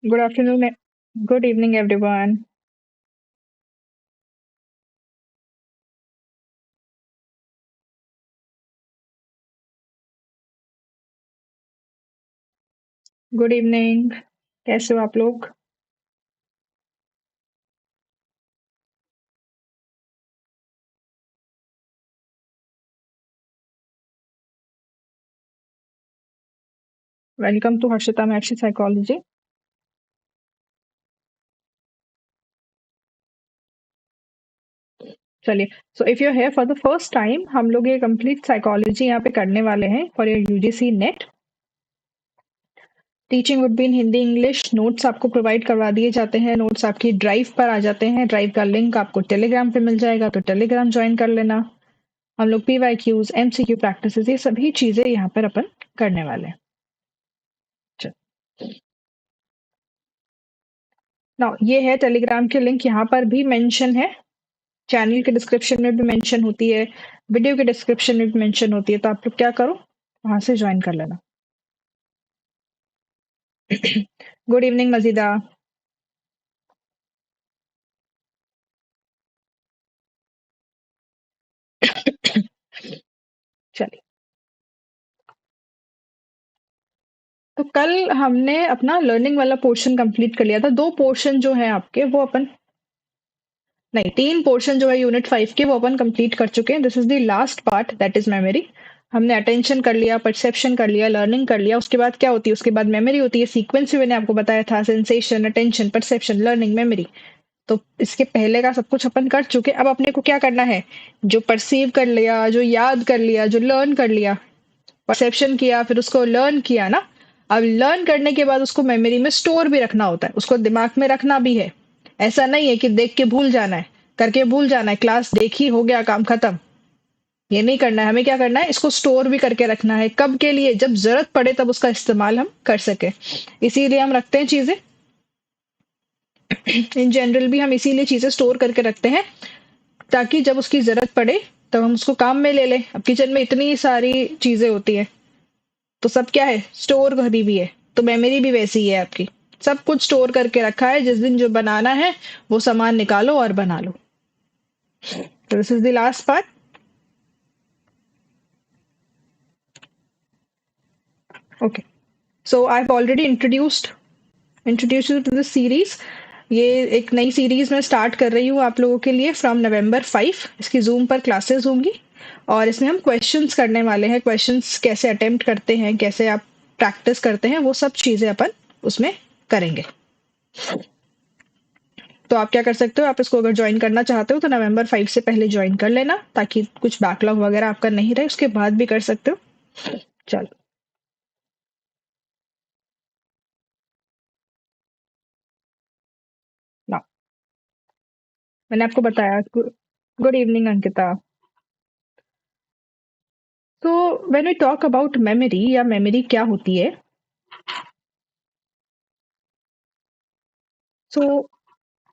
Good afternoon. Good evening, everyone. Good evening. कैसे हो आप लोग? Welcome to Harshita Maharshi psychology. चलिए, so if you here for the first time, हम लोग ये कंप्लीट साइकोलॉजी यहाँ पे करने वाले हैं for your UGC net. Teaching would be in Hindi English. Notes आपको प्रोवाइड करवा दिए जाते हैं। नोट्स आपकी ड्राइव पर आ जाते हैं। ड्राइव का लिंक आपको टेलीग्राम पे मिल जाएगा, तो टेलीग्राम ज्वाइन कर लेना। हम लोग PYQs, MCQ प्रैक्टिसेस, ये सभी चीजें यहाँ पर अपन करने वाले हैं। नाउ ये है टेलीग्राम के लिंक, यहाँ पर भी मेंशन है। चैनल के डिस्क्रिप्शन में भी मेंशन होती है, वीडियो के डिस्क्रिप्शन में भी मेंशन होती है। तो आप लोग क्या करो, वहां से ज्वाइन कर लेना। Good evening Majida. चलिए, तो कल हमने अपना लर्निंग वाला पोर्शन कंप्लीट कर लिया था। दो पोर्शन जो है आपके, वो अपन नहीं, तीन पोर्शन जो है यूनिट 5 के, वो अपन कंप्लीट कर चुके हैं। This is the last part, that is memory. हमने अटेंशन कर लिया, परसेप्शन कर लिया, लर्निंग कर लिया। उसके बाद क्या होती है? उसके बाद मेमोरी होती है। सीक्वेंस भी मैंने आपको बताया था, sensation, attention, perception, learning, memory. तो इसके पहले का सब कुछ अपन कर चुके। अब अपने को क्या करना है? जो परसीव कर लिया, जो याद कर लिया, जो लर्न कर लिया, परसेप्शन किया, फिर उसको लर्न किया ना। अब लर्न करने के बाद उसको मेमोरी में स्टोर भी रखना होता है, उसको दिमाग में रखना भी है। ऐसा नहीं है कि देख के भूल जाना है, करके भूल जाना है, क्लास देखी हो गया काम खत्म। ये नहीं करना है। हमें क्या करना है? इसको स्टोर भी करके रखना है। कब के लिए? जब जरूरत पड़े तब उसका इस्तेमाल हम कर सके। इसीलिए हम रखते हैं चीजें। इन जनरल भी हम इसीलिए चीजें स्टोर करके रखते हैं, ताकि जब उसकी जरूरत पड़े तब हम उसको काम में ले लें। अब किचन में इतनी सारी चीजें होती है, तो सब क्या है? स्टोर करी भी है। तो मेमोरी भी वैसी ही है आपकी। सब कुछ स्टोर करके रखा है, जिस दिन जो बनाना है वो सामान निकालो और बना लो। तो this is the last part. Okay, so I have already introduce you to this series. ये एक नई सीरीज मैं स्टार्ट कर रही हूँ आप लोगों के लिए फ्रॉम November 5। इसकी जूम पर क्लासेस होंगी, और इसमें हम क्वेश्चंस करने वाले हैं। क्वेश्चंस कैसे अटेम्प्ट करते हैं, कैसे आप प्रैक्टिस करते हैं, वो सब चीजें अपन उसमें करेंगे। तो आप क्या कर सकते हो? आप इसको अगर ज्वाइन करना चाहते हो तो November 5 से पहले ज्वाइन कर लेना, ताकि कुछ बैकलॉग वगैरह आपका नहीं रहे। उसके बाद भी कर सकते हो। चलो, ना, मैंने आपको बताया। Good evening Ankita. तो when we talk about memory, या मेमोरी क्या होती है, सो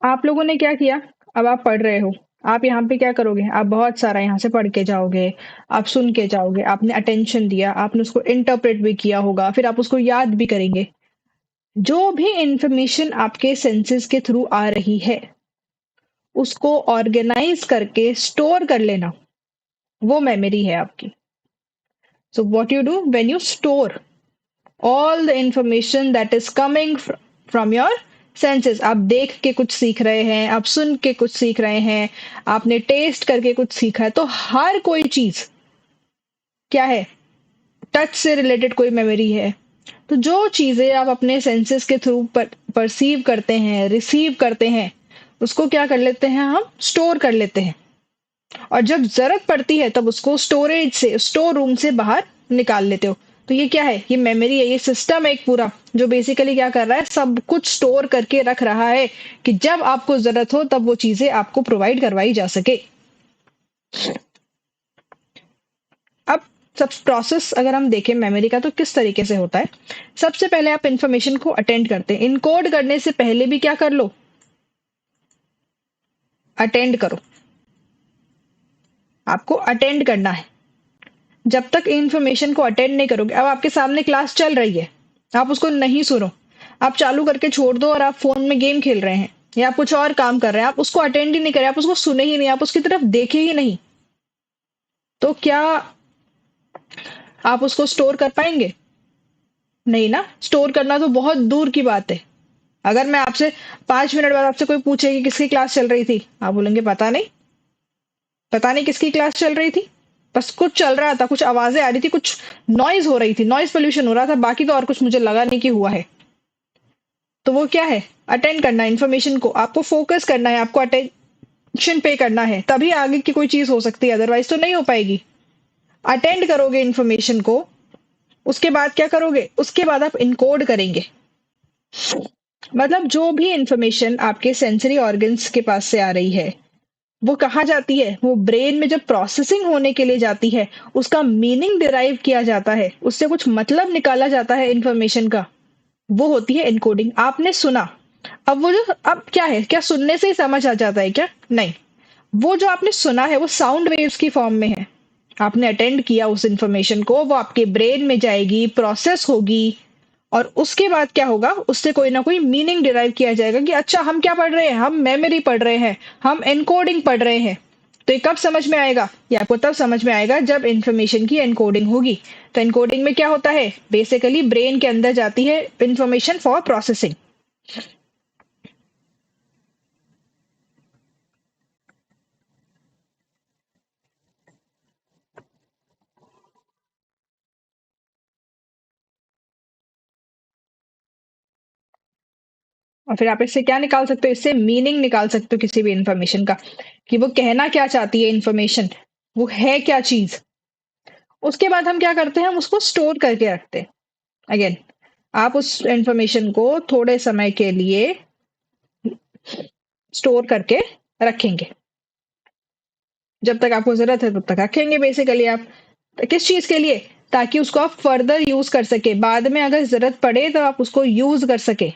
आप लोगों ने क्या किया? अब आप पढ़ रहे हो। आप यहाँ पे क्या करोगे? आप बहुत सारा यहाँ से पढ़ के जाओगे, आप सुन के जाओगे, आपने अटेंशन दिया, आपने उसको इंटरप्रेट भी किया होगा, फिर आप उसको याद भी करेंगे। जो भी इंफॉर्मेशन आपके सेंसेस के थ्रू आ रही है, उसको ऑर्गेनाइज करके स्टोर कर लेना, वो मेमोरी है आपकी। So what you do when you store all the information that is coming from your senses। आप देख के कुछ सीख रहे हैं, आप सुन के कुछ सीख रहे हैं, आपने टेस्ट करके कुछ सीखा है, तो हर कोई चीज क्या है? टच से रिलेटेड कोई मेमोरी है। तो जो चीजें आप अपने सेंसेस के थ्रू परसीव करते हैं, रिसीव करते हैं, उसको क्या कर लेते हैं? हम स्टोर कर लेते हैं। और जब जरूरत पड़ती है तब उसको स्टोरेज से, स्टोर रूम से बाहर निकाल लेते हो। तो ये क्या है? ये मेमोरी है। ये सिस्टम है एक पूरा, जो बेसिकली क्या कर रहा है? सब कुछ स्टोर करके रख रहा है, कि जब आपको जरूरत हो तब वो चीजें आपको प्रोवाइड करवाई जा सके। अब सब प्रोसेस अगर हम देखें मेमोरी का, तो किस तरीके से होता है? सबसे पहले आप इंफॉर्मेशन को अटेंड करते हैं। इनकोड करने से पहले भी क्या कर लो? अटेंड करो। आपको अटेंड करना है। जब तक इंफॉर्मेशन को अटेंड नहीं करोगे, अब आपके सामने क्लास चल रही है, आप उसको नहीं सुनो, आप चालू करके छोड़ दो और आप फ़ोन में गेम खेल रहे हैं या आप कुछ और काम कर रहे हैं, आप उसको अटेंड ही नहीं करें, आप उसको सुने ही नहीं, आप उसकी तरफ देखे ही नहीं, तो क्या आप उसको स्टोर कर पाएँगे? नहीं ना, स्टोर करना तो बहुत दूर की बात है। अगर मैं आपसे 5 मिनट बाद आपसे कोई पूछे कि किसकी क्लास चल रही थी? आप बोलेंगे पता नहीं किसकी क्लास चल रही थी। बस कुछ चल रहा था, कुछ आवाज़ें आ रही थी, कुछ नॉइज़ हो रही थी, नॉइज़ पॉल्यूशन हो रहा था, बाकी तो और कुछ मुझे लगा नहीं कि हुआ है। तो वो क्या है? अटेंड करना है इन्फॉर्मेशन को, आपको फ़ोकस करना है, आपको अटेंशन पे करना है, तभी आगे की कोई चीज़ हो सकती है, अदरवाइज़ तो नहीं हो पाएगी। अटेंड करोगे इन्फॉर्मेशन को, उसके बाद क्या करोगे? उसके बाद आप एन्कोड करेंगे। मतलब जो भी इन्फॉर्मेशन आपके सेंसरी ऑर्गन्स के पास से आ रही है, वो कहाँ जाती है? वो ब्रेन में जब प्रोसेसिंग होने के लिए जाती है, उसका मीनिंग डिराइव किया जाता है, उससे कुछ मतलब निकाला जाता है इन्फॉर्मेशन का, वो होती है एन्कोडिंग। आपने सुना, अब क्या है? क्या सुनने से ही समझ आ जाता है क्या? नहीं। वो जो आपने सुना है, वो साउंड वेव्स की फॉर्म में है। आपने अटेंड किया उस इन्फॉर्मेशन को, वो आपके ब्रेन में जाएगी, प्रोसेस होगी और उसके बाद क्या होगा? उससे कोई ना कोई मीनिंग डिराइव किया जाएगा कि अच्छा हम क्या पढ़ रहे हैं? हम मेमोरी पढ़ रहे हैं, हम एनकोडिंग पढ़ रहे हैं। तो ये कब समझ में आएगा? ये आपको तब समझ में आएगा जब इन्फॉर्मेशन की एनकोडिंग होगी। तो एनकोडिंग में क्या होता है? बेसिकली ब्रेन के अंदर जाती है इन्फॉर्मेशन फॉर प्रोसेसिंग। और फिर आप इससे क्या निकाल सकते हो? इससे मीनिंग निकाल सकते हो किसी भी इन्फॉर्मेशन का, कि वो कहना क्या चाहती है इन्फॉर्मेशन, वो है क्या चीज। उसके बाद हम क्या करते हैं? हम उसको स्टोर करके रखते हैं। अगेन, आप उस इन्फॉर्मेशन को थोड़े समय के लिए स्टोर करके रखेंगे। जब तक आपको जरूरत है तब तक रखेंगे बेसिकली आप। किस चीज के लिए? ताकि उसको आप फर्दर यूज कर सके, बाद में अगर जरूरत पड़े तो आप उसको यूज कर सके।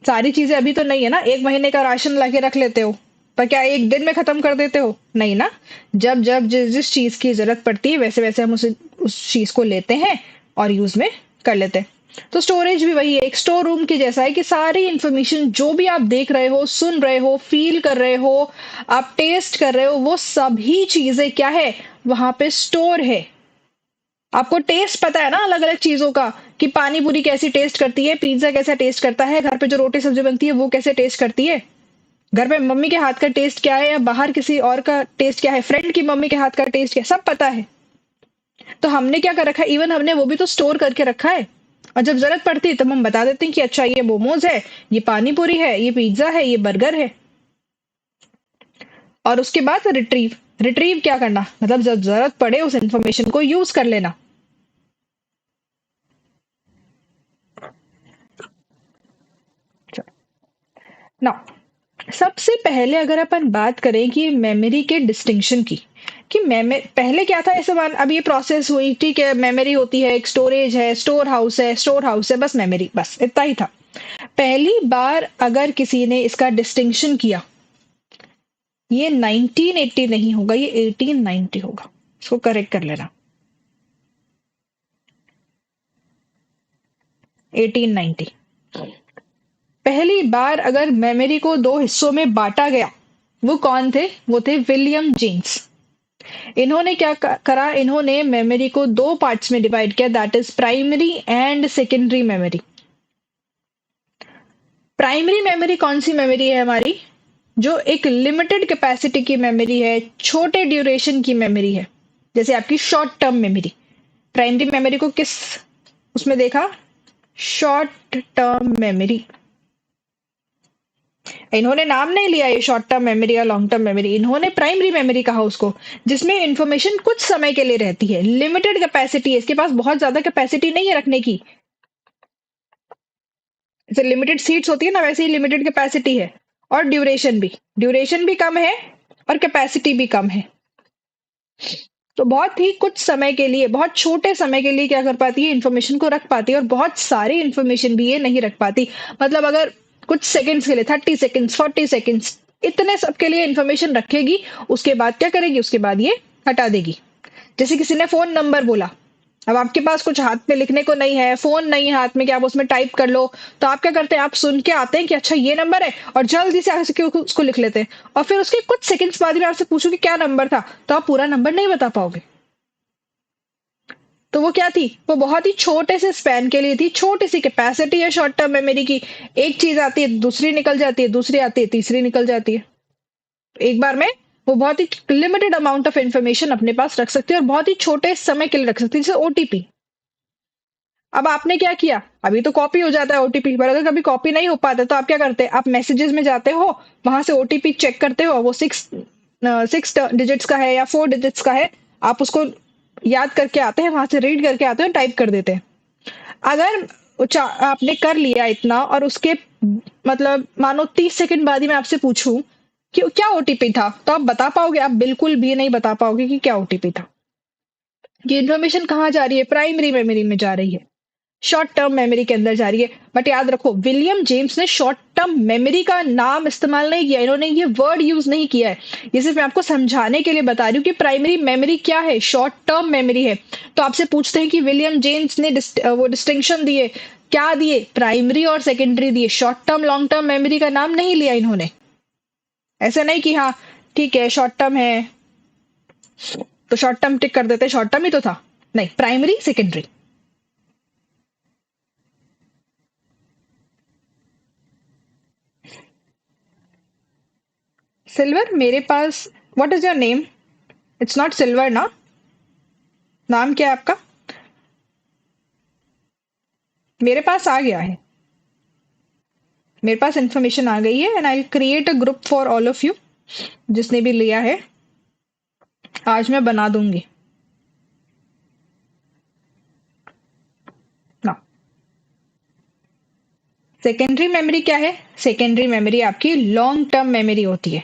सारी चीजें अभी तो नहीं है ना, 1 महीने का राशन लाके रख लेते हो, पर क्या एक दिन में खत्म कर देते हो? नहीं ना। जब जब जिस जिस चीज की जरूरत पड़ती है वैसे वैसे हम उस चीज को लेते हैं और यूज में कर लेते हैं। तो स्टोरेज भी वही है, एक स्टोर रूम के जैसा है कि सारी इंफॉर्मेशन जो भी आप देख रहे हो, सुन रहे हो, फील कर रहे हो, आप टेस्ट कर रहे हो, वो सभी चीजें क्या है? वहां पे स्टोर है। आपको टेस्ट पता है ना अलग अलग चीजों का, कि पानी पूरी कैसी टेस्ट करती है, पिज्जा कैसा टेस्ट करता है, घर पे जो रोटी सब्जी बनती है वो कैसे टेस्ट करती है, घर पे मम्मी के हाथ का टेस्ट क्या है या बाहर किसी और का टेस्ट क्या है, फ्रेंड की मम्मी के हाथ का टेस्ट क्या है, सब पता है। तो हमने क्या कर रखा है? इवन हमने वो भी तो स्टोर करके रखा है। और जब जरूरत पड़ती है तब हम बता देते हैं कि अच्छा ये मोमोज है, ये पानी पूरी है, ये पिज्जा है, ये बर्गर है। और उसके बाद रिट्रीव, रिट्रीव क्या करना? मतलब जब जरूरत पड़े उस इंफॉर्मेशन को यूज कर लेना। ना, सबसे पहले अगर अपन बात करें कि मेमोरी के डिस्टिंक्शन की, कि पहले क्या था? ऐसे मान अब ये प्रोसेस हुई, ठीक है, मेमोरी होती है, एक स्टोरेज है, स्टोर हाउस है, बस मेमोरी, बस इतना ही था। पहली बार अगर किसी ने इसका डिस्टिंक्शन किया, ये 1980 नहीं होगा, ये 1890 होगा। इसको करेक्ट कर लेना, 1890। पहली बार अगर मेमोरी को दो हिस्सों में बांटा गया, वो कौन थे? वो थे विलियम जेम्स। इन्होंने क्या करा? इन्होंने मेमोरी को दो पार्ट्स में डिवाइड किया, that is primary and secondary memory. Primary memory कौन सी मेमोरी है हमारी? जो एक लिमिटेड कैपेसिटी की मेमोरी है, छोटे ड्यूरेशन की मेमोरी है, जैसे आपकी short term memory. Primary memory को किस उसमें देखा? Short term memory. इन्होंने नाम नहीं लिया ये शॉर्ट टर्म मेमोरी या लॉन्ग टर्म मेमोरी, इन्होंने प्राइमरी मेमोरी कहा उसको, जिसमें इंफॉर्मेशन कुछ समय के लिए रहती है, लिमिटेड कैपेसिटी है, इसके पास बहुत ज्यादा कैपेसिटी नहीं है रखने की। जैसे लिमिटेड सीट्स होती है ना, वैसे ही लिमिटेड कैपेसिटी है। और ड्यूरेशन भी कम है और कैपेसिटी भी कम है। तो बहुत ही कुछ समय के लिए, बहुत छोटे समय के लिए क्या कर पाती है? इंफॉर्मेशन को रख पाती है, और बहुत सारी इंफॉर्मेशन भी ये नहीं रख पाती। मतलब अगर कुछ सेकंड्स के लिए, 30 सेकंड्स, 40 सेकंड्स, इतने सब के लिए इंफॉर्मेशन रखेगी, उसके बाद क्या करेगी? उसके बाद ये हटा देगी। जैसे किसी ने फोन नंबर बोला, अब आपके पास कुछ हाथ में लिखने को नहीं है, फ़ोन नहीं है हाथ में कि आप उसमें टाइप कर लो, तो आप क्या करते हैं, आप सुन के आते हैं कि अच्छा ये नंबर है और जल्दी से आगे से उसको लिख लेते हैं और फिर उसके कुछ सेकंड्स बाद में आपसे पूछूँ कि क्या नंबर था, तो आप पूरा नंबर नहीं बता पाओगे। तो वो क्या थी? वो बहुत ही छोटे से स्पैन के लिए थी, छोटी-सी कैपेसिटी है शॉर्ट टर्म मेमोरी की। एक चीज़ आती है, दूसरी निकल जाती है, दूसरी आती है, तीसरी निकल जाती है। एक बार में वो बहुत ही लिमिटेड अमाउंट ऑफ इन्फॉर्मेशन अपने पास रख सकती है और बहुत ही छोटे समय के लिए रख सकती है, जैसे ओटीपी। अब आपने क्या किया? अभी तो कॉपी हो जाता है ओटीपी, पर अगर कभी कॉपी नहीं हो पाता तो आप क्या करते हैं? आप मैसेजेस में जाते हो, वहां से ओटीपी चेक करते हो, वो 6 डिजिट्स का है या 4 डिजिट्स का है, आप उसको याद करके आते हैं, वहां से रीड करके आते हैं, टाइप कर देते हैं। अगर आपने कर लिया इतना और उसके मतलब मानो 30 सेकंड बाद ही मैं आपसे पूछूं कि क्या ओटीपी था, तो आप बता पाओगे? आप बिल्कुल भी नहीं बता पाओगे कि क्या ओटीपी था। ये इन्फॉर्मेशन कहाँ जा रही है? प्राइमरी मेमोरी में जा रही है, शॉर्ट टर्म मेमोरी के अंदर जा रही है। बट याद रखो, विलियम जेम्स ने शॉर्ट टर्म मेमोरी का नाम इस्तेमाल नहीं किया, इन्होंने ये वर्ड यूज नहीं किया है। ये सिर्फ मैं आपको समझाने के लिए बता रही हूँ कि प्राइमरी मेमोरी क्या है, शॉर्ट टर्म मेमोरी है। तो आपसे पूछते हैं कि विलियम जेम्स ने वो डिस्टिंक्शन दिए, क्या दिए? प्राइमरी और सेकेंडरी दिए, short term long term memory का नाम नहीं लिया इन्होंने। ऐसा नहीं कि हाँ ठीक है शॉर्ट टर्म है तो शॉर्ट टर्म टिक कर देते, शॉर्ट टर्म ही तो था। नहीं, प्राइमरी सेकेंडरी। सिल्वर मेरे पास, what is your name? It's not silver ना? नाम क्या है आपका? मेरे पास आ गया है, मेरे पास इंफॉर्मेशन आ गई है and I create a group for all of you. जिसने भी लिया है आज मैं बना दूंगी ना। सेकेंडरी मेमोरी क्या है? सेकेंडरी मेमोरी आपकी लॉन्ग टर्म मेमोरी होती है।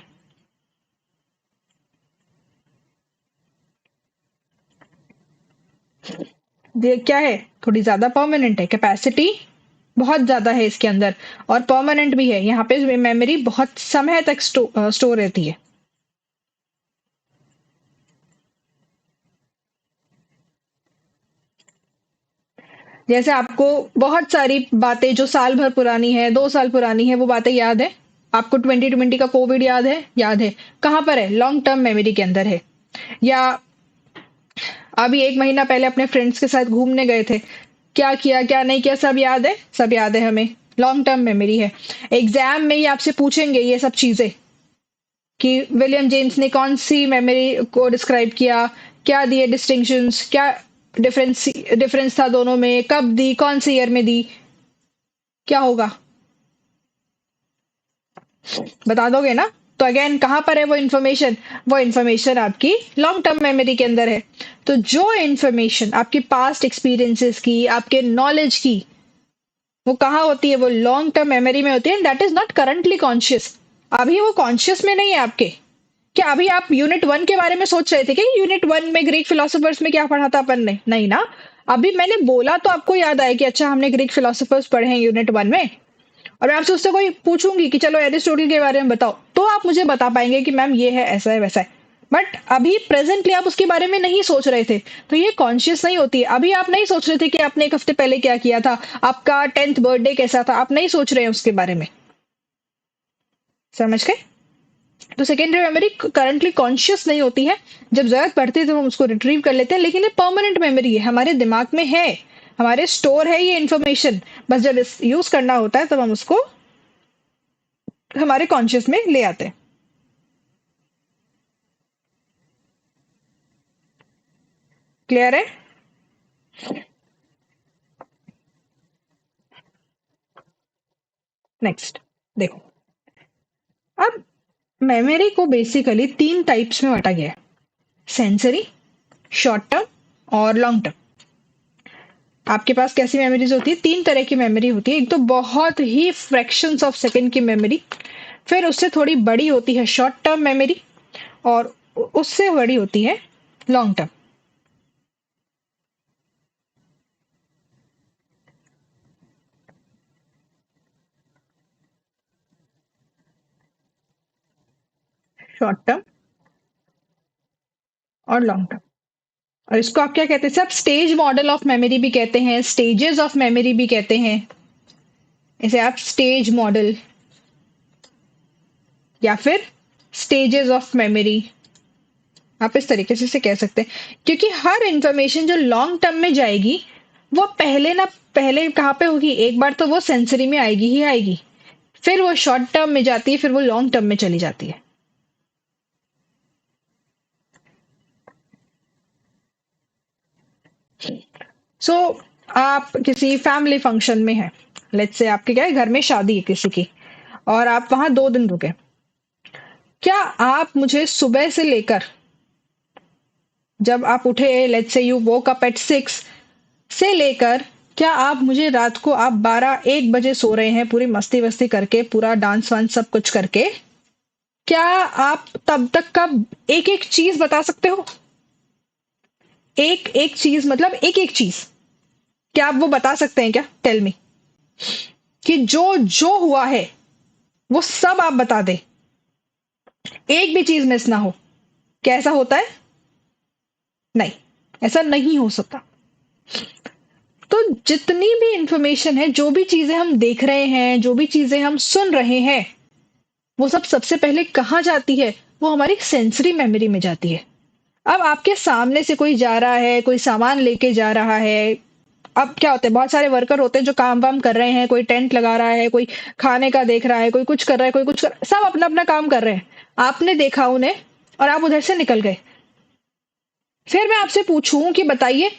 ये क्या है? थोड़ी ज्यादा परमानेंट है, कैपेसिटी बहुत ज्यादा है इसके अंदर और परमानेंट भी है। यहाँ पे मेमोरी बहुत समय तक स्टोर रहती है। जैसे आपको बहुत सारी बातें जो साल भर पुरानी है, 2 साल पुरानी है, वो बातें याद है। आपको 2020 का कोविड याद है? याद है। कहाँ पर है? लॉन्ग टर्म मेमोरी के अंदर है। या अभी 1 महीना पहले अपने फ्रेंड्स के साथ घूमने गए थे, क्या किया क्या नहीं किया सब याद है, सब याद है हमें। लॉन्ग टर्म मेमोरी है। एग्जाम में ही आपसे पूछेंगे ये सब चीजें कि विलियम जेम्स ने कौन सी मेमोरी को डिस्क्राइब किया, क्या दिए डिस्टिंक्शंस, क्या डिफरेंस डिफरेंस था दोनों में, कब दी, कौन से ईयर में दी, क्या होगा? बता दोगे ना? तो अगेन कहाँ पर है वो इन्फॉर्मेशन? वो इन्फॉर्मेशन आपकी लॉन्ग टर्म मेमोरी के अंदर है। तो जो इन्फॉर्मेशन आपकी पास्ट एक्सपीरियंसेस की, आपके नॉलेज की, वो कहाँ होती है? वो लॉन्ग टर्म मेमोरी में होती है। That is not currently conscious. अभी वो कॉन्शियस में नहीं है आपके। क्या अभी आप यूनिट 1 के बारे में सोच रहे थे कि यूनिट 1 में ग्रीक फिलोसोफर्स में क्या पढ़ा था अपन ने? नहीं ना। अभी मैंने बोला तो आपको याद आया कि अच्छा हमने ग्रीक फिलोसोफर्स पढ़े हैं यूनिट 1 में। और मैं आपसे उससे कोई पूछूंगी कि चलो एरिस्टोटल के बारे में बताओ, तो आप मुझे बता पाएंगे कि मैम ये है, ऐसा है, वैसा है। बट अभी प्रेजेंटली आप उसके बारे में नहीं सोच रहे थे, तो ये कॉन्शियस नहीं होती है। अभी आप नहीं सोच रहे थे कि आपने एक हफ्ते पहले क्या किया था, आपका 10th बर्थडे कैसा था, आप नहीं सोच रहे हैं उसके बारे में। समझ गए? तो सेकेंडरी मेमोरी करंटली कॉन्शियस नहीं होती है। जब जरूरत पड़ती है तो हम उसको रिट्रीव कर लेते हैं, लेकिन ये परमानेंट मेमोरी है, हमारे दिमाग में है, हमारे स्टोर है ये इन्फॉर्मेशन। बस जब यूज करना होता है तब हम उसको हमारे कॉन्शियस में ले आते हैं। क्लियर है? नेक्स्ट देखो, अब मेमोरी को बेसिकली 3 टाइप्स में बांटा गया है, सेंसरी, शॉर्ट टर्म और लॉन्ग टर्म। आपके पास कैसी मेमोरीज होती है? 3 तरह की मेमोरी होती है। एक तो बहुत ही फ्रैक्शंस ऑफ सेकंड की मेमोरी, फिर उससे थोड़ी बड़ी होती है शॉर्ट टर्म मेमोरी, और उससे बड़ी होती है लॉन्ग टर्म। शॉर्ट टर्म और लॉन्ग टर्म। और इसको आप क्या कहते हैं? सब स्टेज मॉडल ऑफ मेमोरी भी कहते हैं, स्टेजेस ऑफ मेमोरी भी कहते हैं। इसे आप स्टेज मॉडल या फिर स्टेजेस ऑफ मेमोरी, आप इस तरीके से इसे कह सकते हैं, क्योंकि हर इंफॉर्मेशन जो लॉन्ग टर्म में जाएगी वो पहले कहाँ पे होगी? एक बार तो वो सेंसरी में आएगी ही आएगी, फिर वो शॉर्ट टर्म में जाती है, फिर वो लॉन्ग टर्म में चली जाती है। सो आप किसी फैमिली फंक्शन में हैं, लेट्स से आपके क्या है, घर में शादी है किसी की, और आप वहां 2 दिन रुके। क्या आप मुझे सुबह से लेकर, जब आप उठे, let's say you woke up at 6 से लेकर, क्या आप मुझे रात को, आप 12-1 बजे सो रहे हैं पूरी मस्ती वस्ती करके, पूरा डांस वांस सब कुछ करके, क्या आप तब तक का एक एक चीज बता सकते हो? एक एक चीज मतलब एक एक चीज, क्या आप वो बता सकते हैं क्या? टेल मी, कि जो जो हुआ है वो सब आप बता दे, एक भी चीज मिस ना हो। कैसा होता है? नहीं, ऐसा नहीं हो सकता। तो जितनी भी इंफॉर्मेशन है, जो भी चीजें हम देख रहे हैं, जो भी चीजें हम सुन रहे हैं, वो सब सबसे पहले कहाँ जाती है? वो हमारी सेंसरी मेमोरी में जाती है। अब आपके सामने से कोई जा रहा है, कोई सामान लेके जा रहा है। अब क्या होता है, बहुत सारे वर्कर होते हैं जो काम वाम कर रहे हैं, कोई टेंट लगा रहा है, कोई खाने का देख रहा है, कोई कुछ कर रहा है, कोई कुछ कर, सब अपना अपना काम कर रहे हैं। आपने देखा उन्हें और आप उधर से निकल गए। फिर मैं आपसे पूछूं कि बताइए,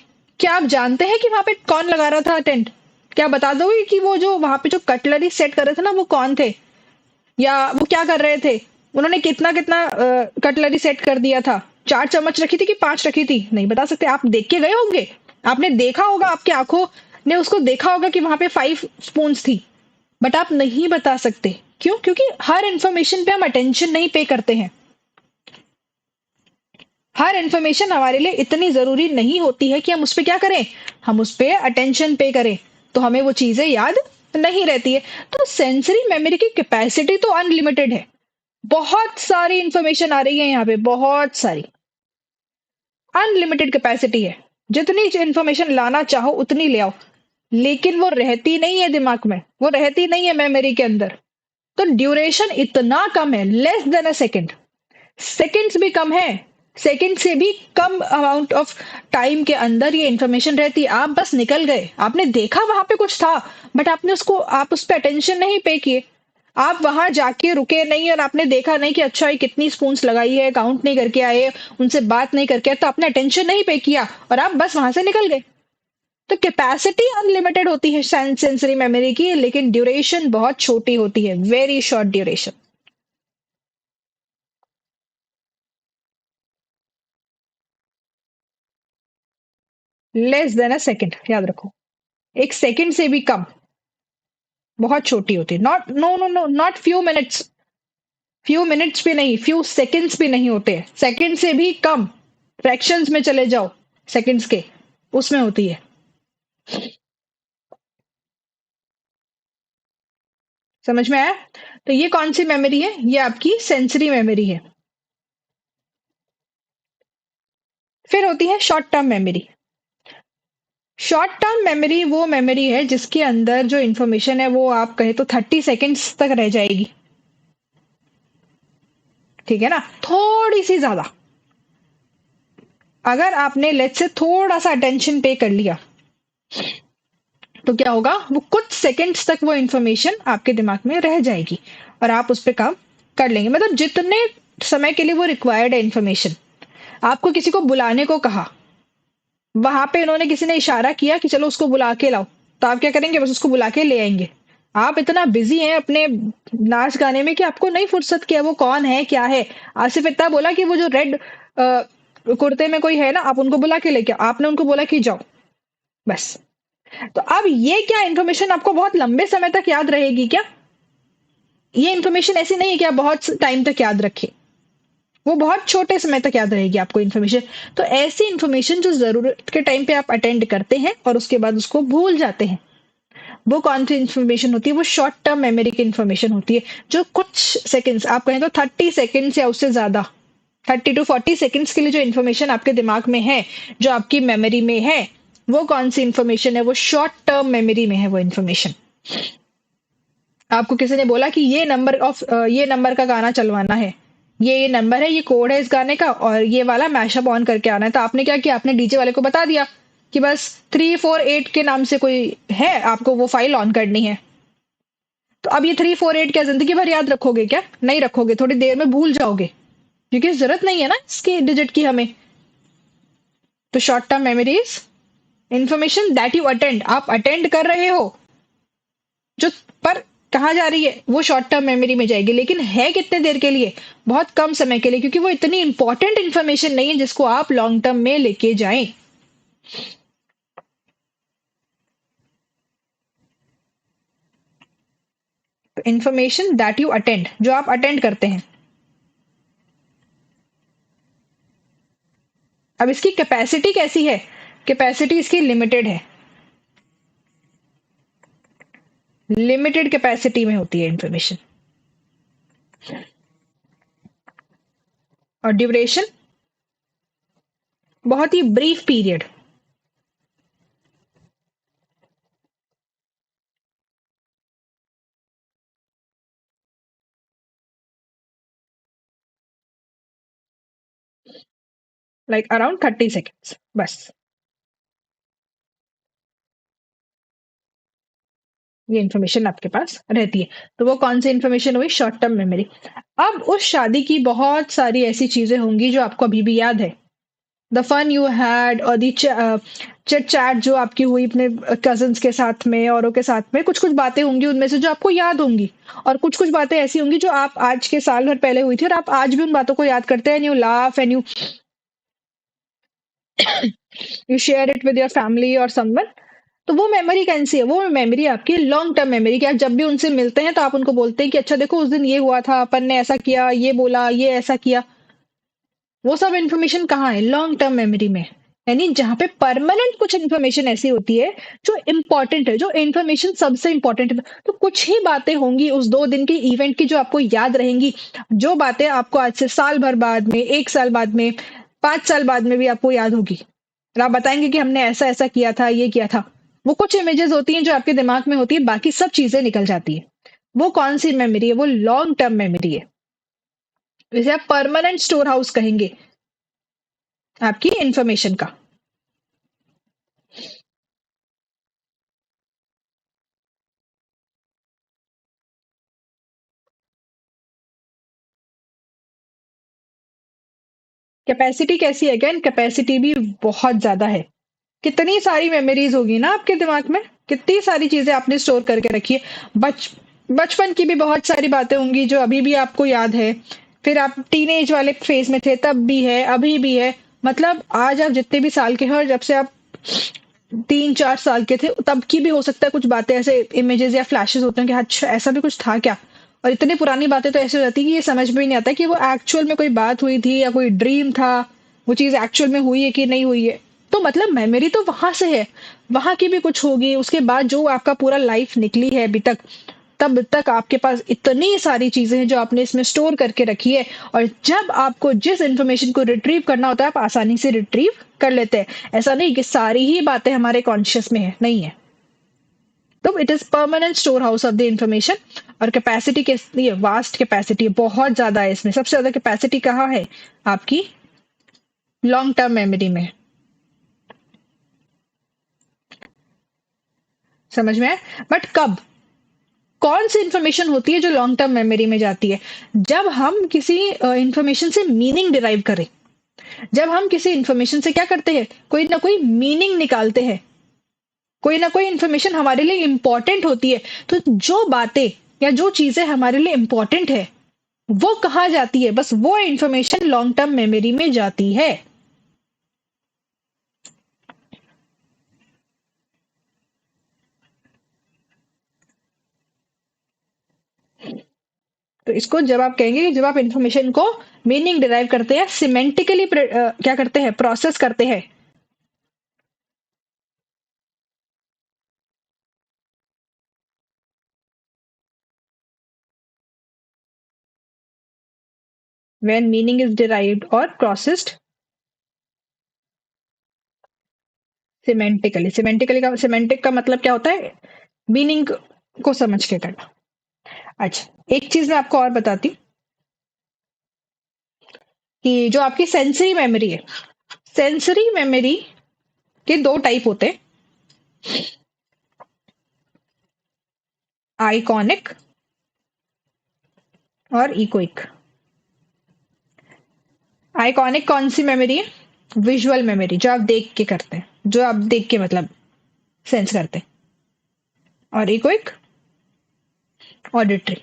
क्या आप जानते हैं कि वहां पे कौन लगा रहा था टेंट? क्या बता दोगे कि वो जो वहां पे जो कटलरी सेट कर रहे थे ना, वो कौन थे, या वो क्या कर रहे थे? उन्होंने कितना कितना कटलरी सेट कर दिया था? 4 चम्मच रखी थी कि 5 रखी थी? नहीं बता सकते। आप देख के गए होंगे, आपने देखा होगा, आपकी आंखों ने उसको देखा होगा कि वहां पे 5 स्पून्स थी, बट आप नहीं बता सकते। क्यों? क्योंकि हर इंफॉर्मेशन पे हम अटेंशन नहीं पे करते हैं। हर इंफॉर्मेशन हमारे लिए इतनी जरूरी नहीं होती है कि हम उस पर क्या करें, हम उस पर अटेंशन पे करें, तो हमें वो चीजें याद नहीं रहती है। तो सेंसरी मेमोरी की कैपेसिटी तो अनलिमिटेड है। बहुत सारी इंफॉर्मेशन आ रही है यहाँ पे, बहुत सारी, अनलिमिटेड कैपेसिटी है। जितनी इंफॉर्मेशन लाना चाहो उतनी ले आओ, लेकिन वो रहती नहीं है दिमाग में, वो रहती नहीं है मेमोरी के अंदर। तो ड्यूरेशन इतना कम है, less than a second. Seconds भी कम है, सेकंड से भी कम अमाउंट ऑफ टाइम के अंदर ये इंफॉर्मेशन रहती है। आप बस निकल गए, आपने देखा वहां पे कुछ था, बट आप उस पर अटेंशन नहीं पे किए। आप वहां जाके रुके नहीं और आपने देखा नहीं कि अच्छा ये कितनी स्पून्स लगाई है, काउंट नहीं करके आए, उनसे बात नहीं करके आए, तो आपने अटेंशन नहीं पे किया और आप बस वहां से निकल गए। तो कैपेसिटी अनलिमिटेड होती है सेंसरी मेमोरी की, लेकिन ड्यूरेशन बहुत छोटी होती है, very short duration, less than a second, याद रखो। एक सेकंड से भी कम, बहुत छोटी होती है। Not, no no no, not few minutes, few minutes भी नहीं, फ्यू सेकंड्स भी नहीं होते, सेकंड से भी कम, फ्रैक्शंस में चले जाओ सेकंड्स के, उसमें होती है। समझ में आया? तो ये कौन सी मेमोरी है? ये आपकी सेंसरी मेमोरी है। फिर होती है short term memory. Short term memory वो मेमोरी है जिसके अंदर जो इंफॉर्मेशन है वो आप कहे तो 30 सेकेंड्स तक रह जाएगी। ठीक है ना? थोड़ी सी ज्यादा, अगर आपने लेट से थोड़ा सा अटेंशन पे कर लिया, तो क्या होगा, वो कुछ सेकंड्स तक वो इंफॉर्मेशन आपके दिमाग में रह जाएगी और आप उस पर काम कर लेंगे। मतलब जितने समय के लिए वो रिक्वायर्ड है इंफॉर्मेशन। आपको किसी को बुलाने को कहा, वहां पे इन्होंने किसी ने इशारा किया कि चलो उसको बुला के लाओ, तो आप क्या करेंगे? बस उसको बुला के ले आएंगे। आप इतना बिजी हैं अपने नाच गाने में कि आपको नहीं फुर्सत किया वो कौन है क्या है। आसिफ इतना बोला कि वो जो रेड कुर्ते में कोई है ना, आप उनको बुला के लेके आओ, आपने उनको बोला कि जाओ, बस। तो अब ये क्या इंफॉर्मेशन आपको बहुत लंबे समय तक याद रहेगी क्या? ये इंफॉर्मेशन ऐसी नहीं है कि आप बहुत टाइम तक याद रखें, वो बहुत छोटे समय तक याद रहेगी आपको इन्फॉर्मेशन। तो ऐसी इन्फॉर्मेशन जो जरूरत के टाइम पे आप अटेंड करते हैं और उसके बाद उसको भूल जाते हैं, वो कौन सी इन्फॉर्मेशन होती है? वो शॉर्ट टर्म मेमोरी की इन्फॉर्मेशन होती है, जो कुछ सेकंड्स, आप कहें तो 30 सेकंड्स या उससे ज्यादा 30 to 40 सेकंड्स के लिए जो इन्फॉर्मेशन आपके दिमाग में है, जो आपकी मेमोरी में है, वो कौन सी इन्फॉर्मेशन है? वो शॉर्ट टर्म मेमोरी में है वो इन्फॉर्मेशन। आपको किसी ने बोला कि ये नंबर का गाना चलवाना है, ये नंबर है, ये कोड है इस गाने का, और ये वाला मैशअप ऑन करके आना है, तो आपने क्या किया? आपने डीजे वाले को बता दिया कि बस 348 के नाम से कोई है, आपको वो फाइल ऑन करनी है। तो अब ये 348 क्या जिंदगी भर याद रखोगे क्या? नहीं रखोगे, थोड़ी देर में भूल जाओगे, क्योंकि जरूरत नहीं है ना इसकी डिजिट की हमें। तो short term memories, information that you attend, आप अटेंड कर रहे हो, जो पर कहाँ जा रही है? वो शॉर्ट टर्म मेमोरी में जाएगी, लेकिन है कितने देर के लिए? बहुत कम समय के लिए, क्योंकि वो इतनी इंपॉर्टेंट इंफॉर्मेशन नहीं है जिसको आप लॉन्ग टर्म में लेके जाएं। तो इंफॉर्मेशन दैट यू अटेंड, जो आप अटेंड करते हैं। अब इसकी कैपेसिटी कैसी है? कैपेसिटी इसकी लिमिटेड है, लिमिटेड कैपेसिटी में होती है इंफॉर्मेशन। और ड्यूरेशन बहुत ही brief period, like around 30 seconds बस। ये इन्फॉर्मेशन आपके पास रहती है। तो वो कौन सी इन्फॉर्मेशन हुई? Short term memory. अब उस शादी की बहुत सारी ऐसी चीजें होंगी जो आपको अभी भी याद है। द फन यू हैड, और दी चिट चैट जो आपकी हुई अपने कजन्स के साथ में, औरों के साथ में, कुछ कुछ बातें होंगी उनमें से जो आपको याद होंगी, और कुछ कुछ बातें ऐसी होंगी जो आप आज के साल भर पहले हुई थी और आप आज भी उन बातों को याद करते हैं, and you laugh and you share it with your family और समवन। तो वो मेमोरी कैसी है? वो मेमोरी आपकी लॉन्ग टर्म मेमोरी, कि आप जब भी उनसे मिलते हैं तो आप उनको बोलते हैं कि अच्छा देखो उस दिन ये हुआ था, अपन ने ऐसा किया, ये बोला, ये ऐसा किया। वो सब इन्फॉर्मेशन कहाँ है? लॉन्ग टर्म मेमोरी में। यानी जहां पे परमानेंट कुछ इन्फॉर्मेशन ऐसी होती है जो इंपॉर्टेंट है, जो इन्फॉर्मेशन सबसे इंपॉर्टेंट है। तो कुछ ही बातें होंगी उस 2 दिन के इवेंट की जो आपको याद रहेंगी, जो बातें आपको आज से साल भर बाद में, 1 साल बाद में, 5 साल बाद में भी आपको याद होगी, और आप बताएंगे कि हमने ऐसा ऐसा किया था, ये किया था। वो कुछ इमेजेस होती हैं जो आपके दिमाग में होती है, बाकी सब चीजें निकल जाती है। वो कौन सी मेमोरी है? वो लॉन्ग टर्म मेमोरी है। इसे आप परमानेंट स्टोर हाउस कहेंगे आपकी इंफॉर्मेशन का। कैपेसिटी कैसी है? अगेन कैपेसिटी भी बहुत ज्यादा है। कितनी सारी मेमोरीज होगी ना आपके दिमाग में, कितनी सारी चीजें आपने स्टोर करके रखी है। बच बचपन की भी बहुत सारी बातें होंगी जो अभी भी आपको याद है। फिर आप टीनेज वाले फेज में थे तब भी है, अभी भी है। मतलब आज आप जितने भी साल के हो, और जब से आप 3-4 साल के थे तब की भी हो सकता है कुछ बातें ऐसे इमेजेस या फ्लैशेस होते हैं कि अच्छा ऐसा भी कुछ था क्या। और इतनी पुरानी बातें तो ऐसे हो जाती है कि ये समझ में ही नहीं आता कि वो एक्चुअल में कोई बात हुई थी या कोई ड्रीम था, वो चीज एक्चुअल में हुई है कि नहीं हुई है। तो मतलब मेमोरी तो वहां से है, वहां की भी कुछ होगी, उसके बाद जो आपका पूरा लाइफ निकली है अभी तक, तब तक आपके पास इतनी सारी चीजें हैं जो आपने इसमें स्टोर करके रखी है। और जब आपको जिस इंफॉर्मेशन को रिट्रीव करना होता है आप आसानी से रिट्रीव कर लेते हैं। ऐसा नहीं कि सारी ही बातें हमारे कॉन्शियस में है, नहीं है। तो it is permanent store house of the information. और कैपेसिटी कितनी है? वास्ट कैपेसिटी, बहुत ज्यादा है इसमें। सबसे ज्यादा कैपेसिटी कहाँ है? आपकी लॉन्ग टर्म मेमोरी में। समझ में है? बट कब, कौन सी इंफॉर्मेशन होती है जो लॉन्ग टर्म मेमोरी में जाती है? जब हम किसी इंफॉर्मेशन से मीनिंग डिराइव करें, जब हम किसी इंफॉर्मेशन से क्या करते हैं, कोई ना कोई मीनिंग निकालते हैं, कोई ना कोई इंफॉर्मेशन हमारे लिए इंपॉर्टेंट होती है। तो जो बातें या जो चीजें हमारे लिए इंपॉर्टेंट है वो कहाँ जाती है? बस वो इंफॉर्मेशन लॉन्ग टर्म मेमोरी में जाती है। तो इसको जब आप कहेंगे कि जब आप इंफॉर्मेशन को मीनिंग डिराइव करते हैं, सिमेंटिकली क्या करते हैं, प्रोसेस करते हैं। व्हेन मीनिंग इज डिराइव्ड और प्रोसेस्ड सिमेंटिक का मतलब क्या होता है? मीनिंग को समझ के करना। अच्छा, एक चीज मैं आपको और बताती हूँ कि जो आपकी सेंसरी मेमोरी है, सेंसरी मेमोरी के दो टाइप होते हैं, आइकॉनिक और इकोइक। आइकॉनिक कौन सी मेमोरी है? विजुअल मेमोरी, जो आप देख के करते हैं, जो आप देख के मतलब सेंस करते हैं। और इकोइक ऑडिटरी।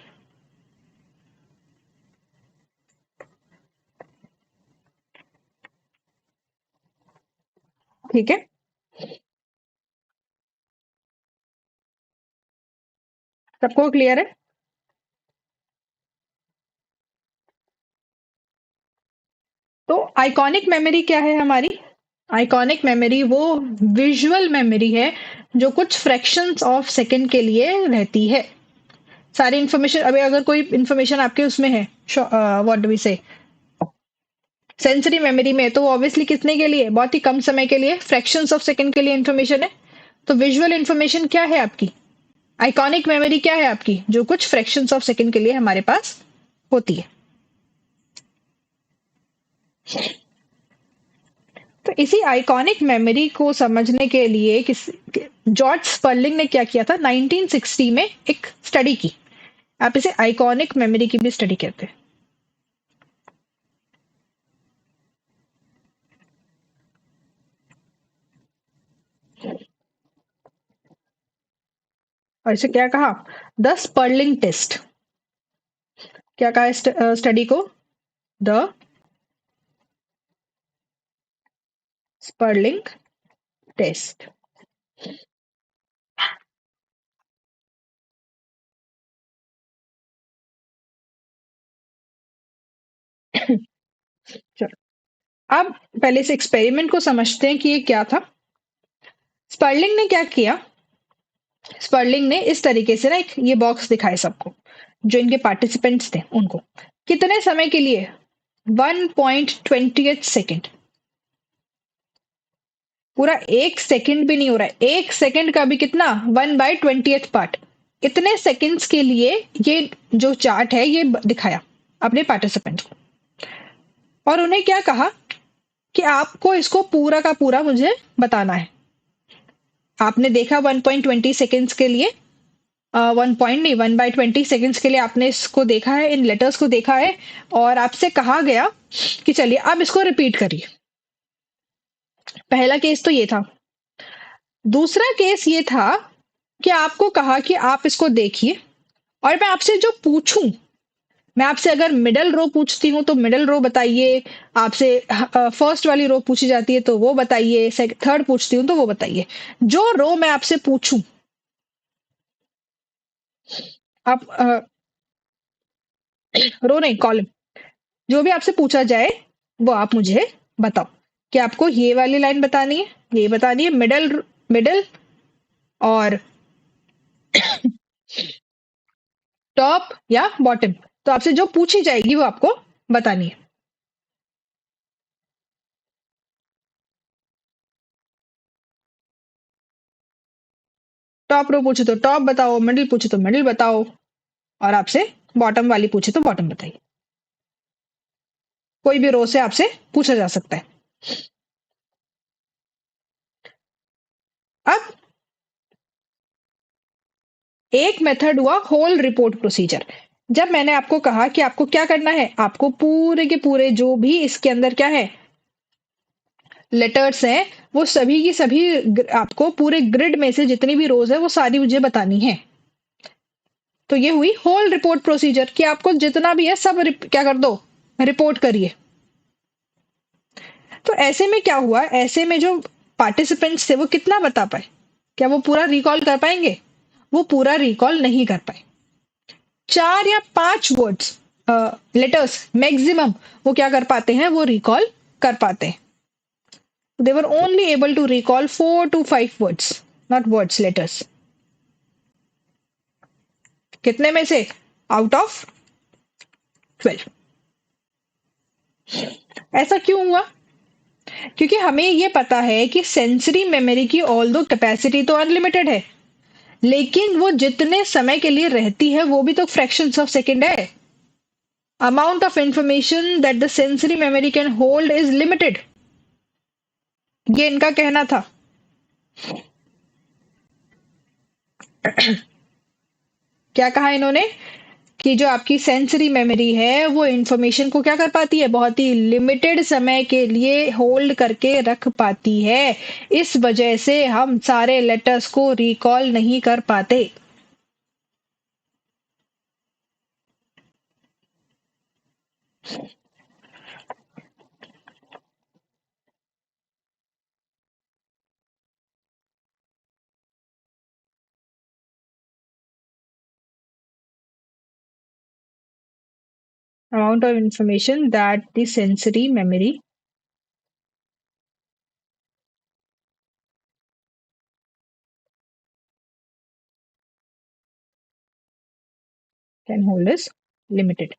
ठीक है, सबको क्लियर है? तो आइकॉनिक मेमोरी क्या है हमारी? आइकॉनिक मेमोरी वो विजुअल मेमोरी है जो कुछ फ्रैक्शंस ऑफ सेकंड के लिए रहती है। सारी इंफॉर्मेशन, अभी अगर कोई इंफॉर्मेशन आपके उसमें है, व्हाट डू वी से, सेंसरी मेमोरी में, तो ऑब्वियसली कितने के लिए? बहुत ही कम समय के लिए, फ्रैक्शंस ऑफ सेकंड के लिए इंफॉर्मेशन है। तो विजुअल इंफॉर्मेशन क्या है आपकी? आइकॉनिक मेमोरी क्या है आपकी? जो कुछ फ्रैक्शंस ऑफ सेकंड के लिए हमारे पास होती है। तो इसी आइकॉनिक मेमोरी को समझने के लिए जॉर्ज स्पर्लिंग ने क्या किया था, 1960 में एक स्टडी की। आप इसे आइकॉनिक मेमोरी की भी स्टडी कहते हैं। और इसे क्या कहा? The Sperling test. क्या कहा स्टडी को? The Sperling test. चलो, अब पहले से एक्सपेरिमेंट को समझते हैं कि ये क्या था। स्पर्लिंग ने क्या किया? स्पर्लिंग ने इस तरीके से ना एक ये बॉक्स दिखाए सबको, जो इनके पार्टिसिपेंट्स थे उनको, कितने समय के लिए? 1.20 सेकेंड। पूरा एक सेकंड भी नहीं हो रहा है, एक सेकंड का भी कितना? 1/20 पार्ट। इतने सेकंड्स के लिए ये जो चार्ट है ये दिखाया अपने पार्टिसिपेंट को, और उन्हें क्या कहा कि आपको इसको पूरा का पूरा मुझे बताना है। आपने देखा 1.20 सेकेंड्स के लिए, 1 पॉइंट नहीं, 1/20 सेकेंड्स के लिए आपने इसको देखा है, इन लेटर्स को देखा है, और आपसे कहा गया कि चलिए अब इसको रिपीट करिए। पहला केस तो ये था। दूसरा केस ये था कि आपको कहा कि आप इसको देखिए, और मैं आपसे जो पूछूं, मैं आपसे अगर मिडल रो पूछती हूँ तो मिडल रो बताइए, आपसे फर्स्ट वाली रो पूछी जाती है तो वो बताइए, थर्ड पूछती हूँ तो वो बताइए। जो रो मैं आपसे पूछूं, आप रो नहीं, कॉलम, जो भी आपसे पूछा जाए वो आप मुझे बताओ कि आपको ये वाली लाइन बतानी है, ये बतानी है, मिडल मिडल और टॉप या बॉटम। तो आपसे जो पूछी जाएगी वो आपको बतानी है। टॉप रो पूछे तो टॉप बताओ, मिडिल पूछे तो मिडिल बताओ, और आपसे बॉटम वाली पूछे तो बॉटम बताइए। कोई भी रो से आपसे पूछा जा सकता है। अब एक मेथड हुआ होल रिपोर्ट प्रोसीजर। जब मैंने आपको कहा कि आपको क्या करना है, आपको पूरे के पूरे जो भी इसके अंदर क्या है, लेटर्स हैं, वो सभी की सभी आपको पूरे ग्रिड में से जितनी भी रोज है वो सारी मुझे बतानी है। तो ये हुई होल रिपोर्ट प्रोसीजर कि आपको जितना भी है सब क्या कर दो, रिपोर्ट करिए। तो ऐसे में क्या हुआ, ऐसे में जो पार्टिसिपेंट्स थे वो कितना बता पाए? क्या वो पूरा रिकॉल कर पाएंगे? वो पूरा रिकॉल नहीं कर पाए। 4 या 5 वर्ड्स, लेटर्स मैक्सिमम वो क्या कर पाते हैं, वो रिकॉल कर पाते हैं। They were only able to recall 4 to 5 words, not words, letters. कितने में से? Out of 12। ऐसा क्यों हुआ? क्योंकि हमें ये पता है कि सेंसरी मेमोरी की ऑल्दो कैपेसिटी तो अनलिमिटेड है, लेकिन वो जितने समय के लिए रहती है वो भी तो फ्रैक्शंस ऑफ सेकंड है। Amount of information that the sensory memory can hold is limited, ये इनका कहना था। क्या कहा इन्होंने कि जो आपकी सेंसरी मेमोरी है वो इंफॉर्मेशन को क्या कर पाती है, बहुत ही लिमिटेड समय के लिए होल्ड करके रख पाती है। इस वजह से हम सारे लेटर्स को रिकॉल नहीं कर पाते। Amount of information that the sensory memory can hold is limited।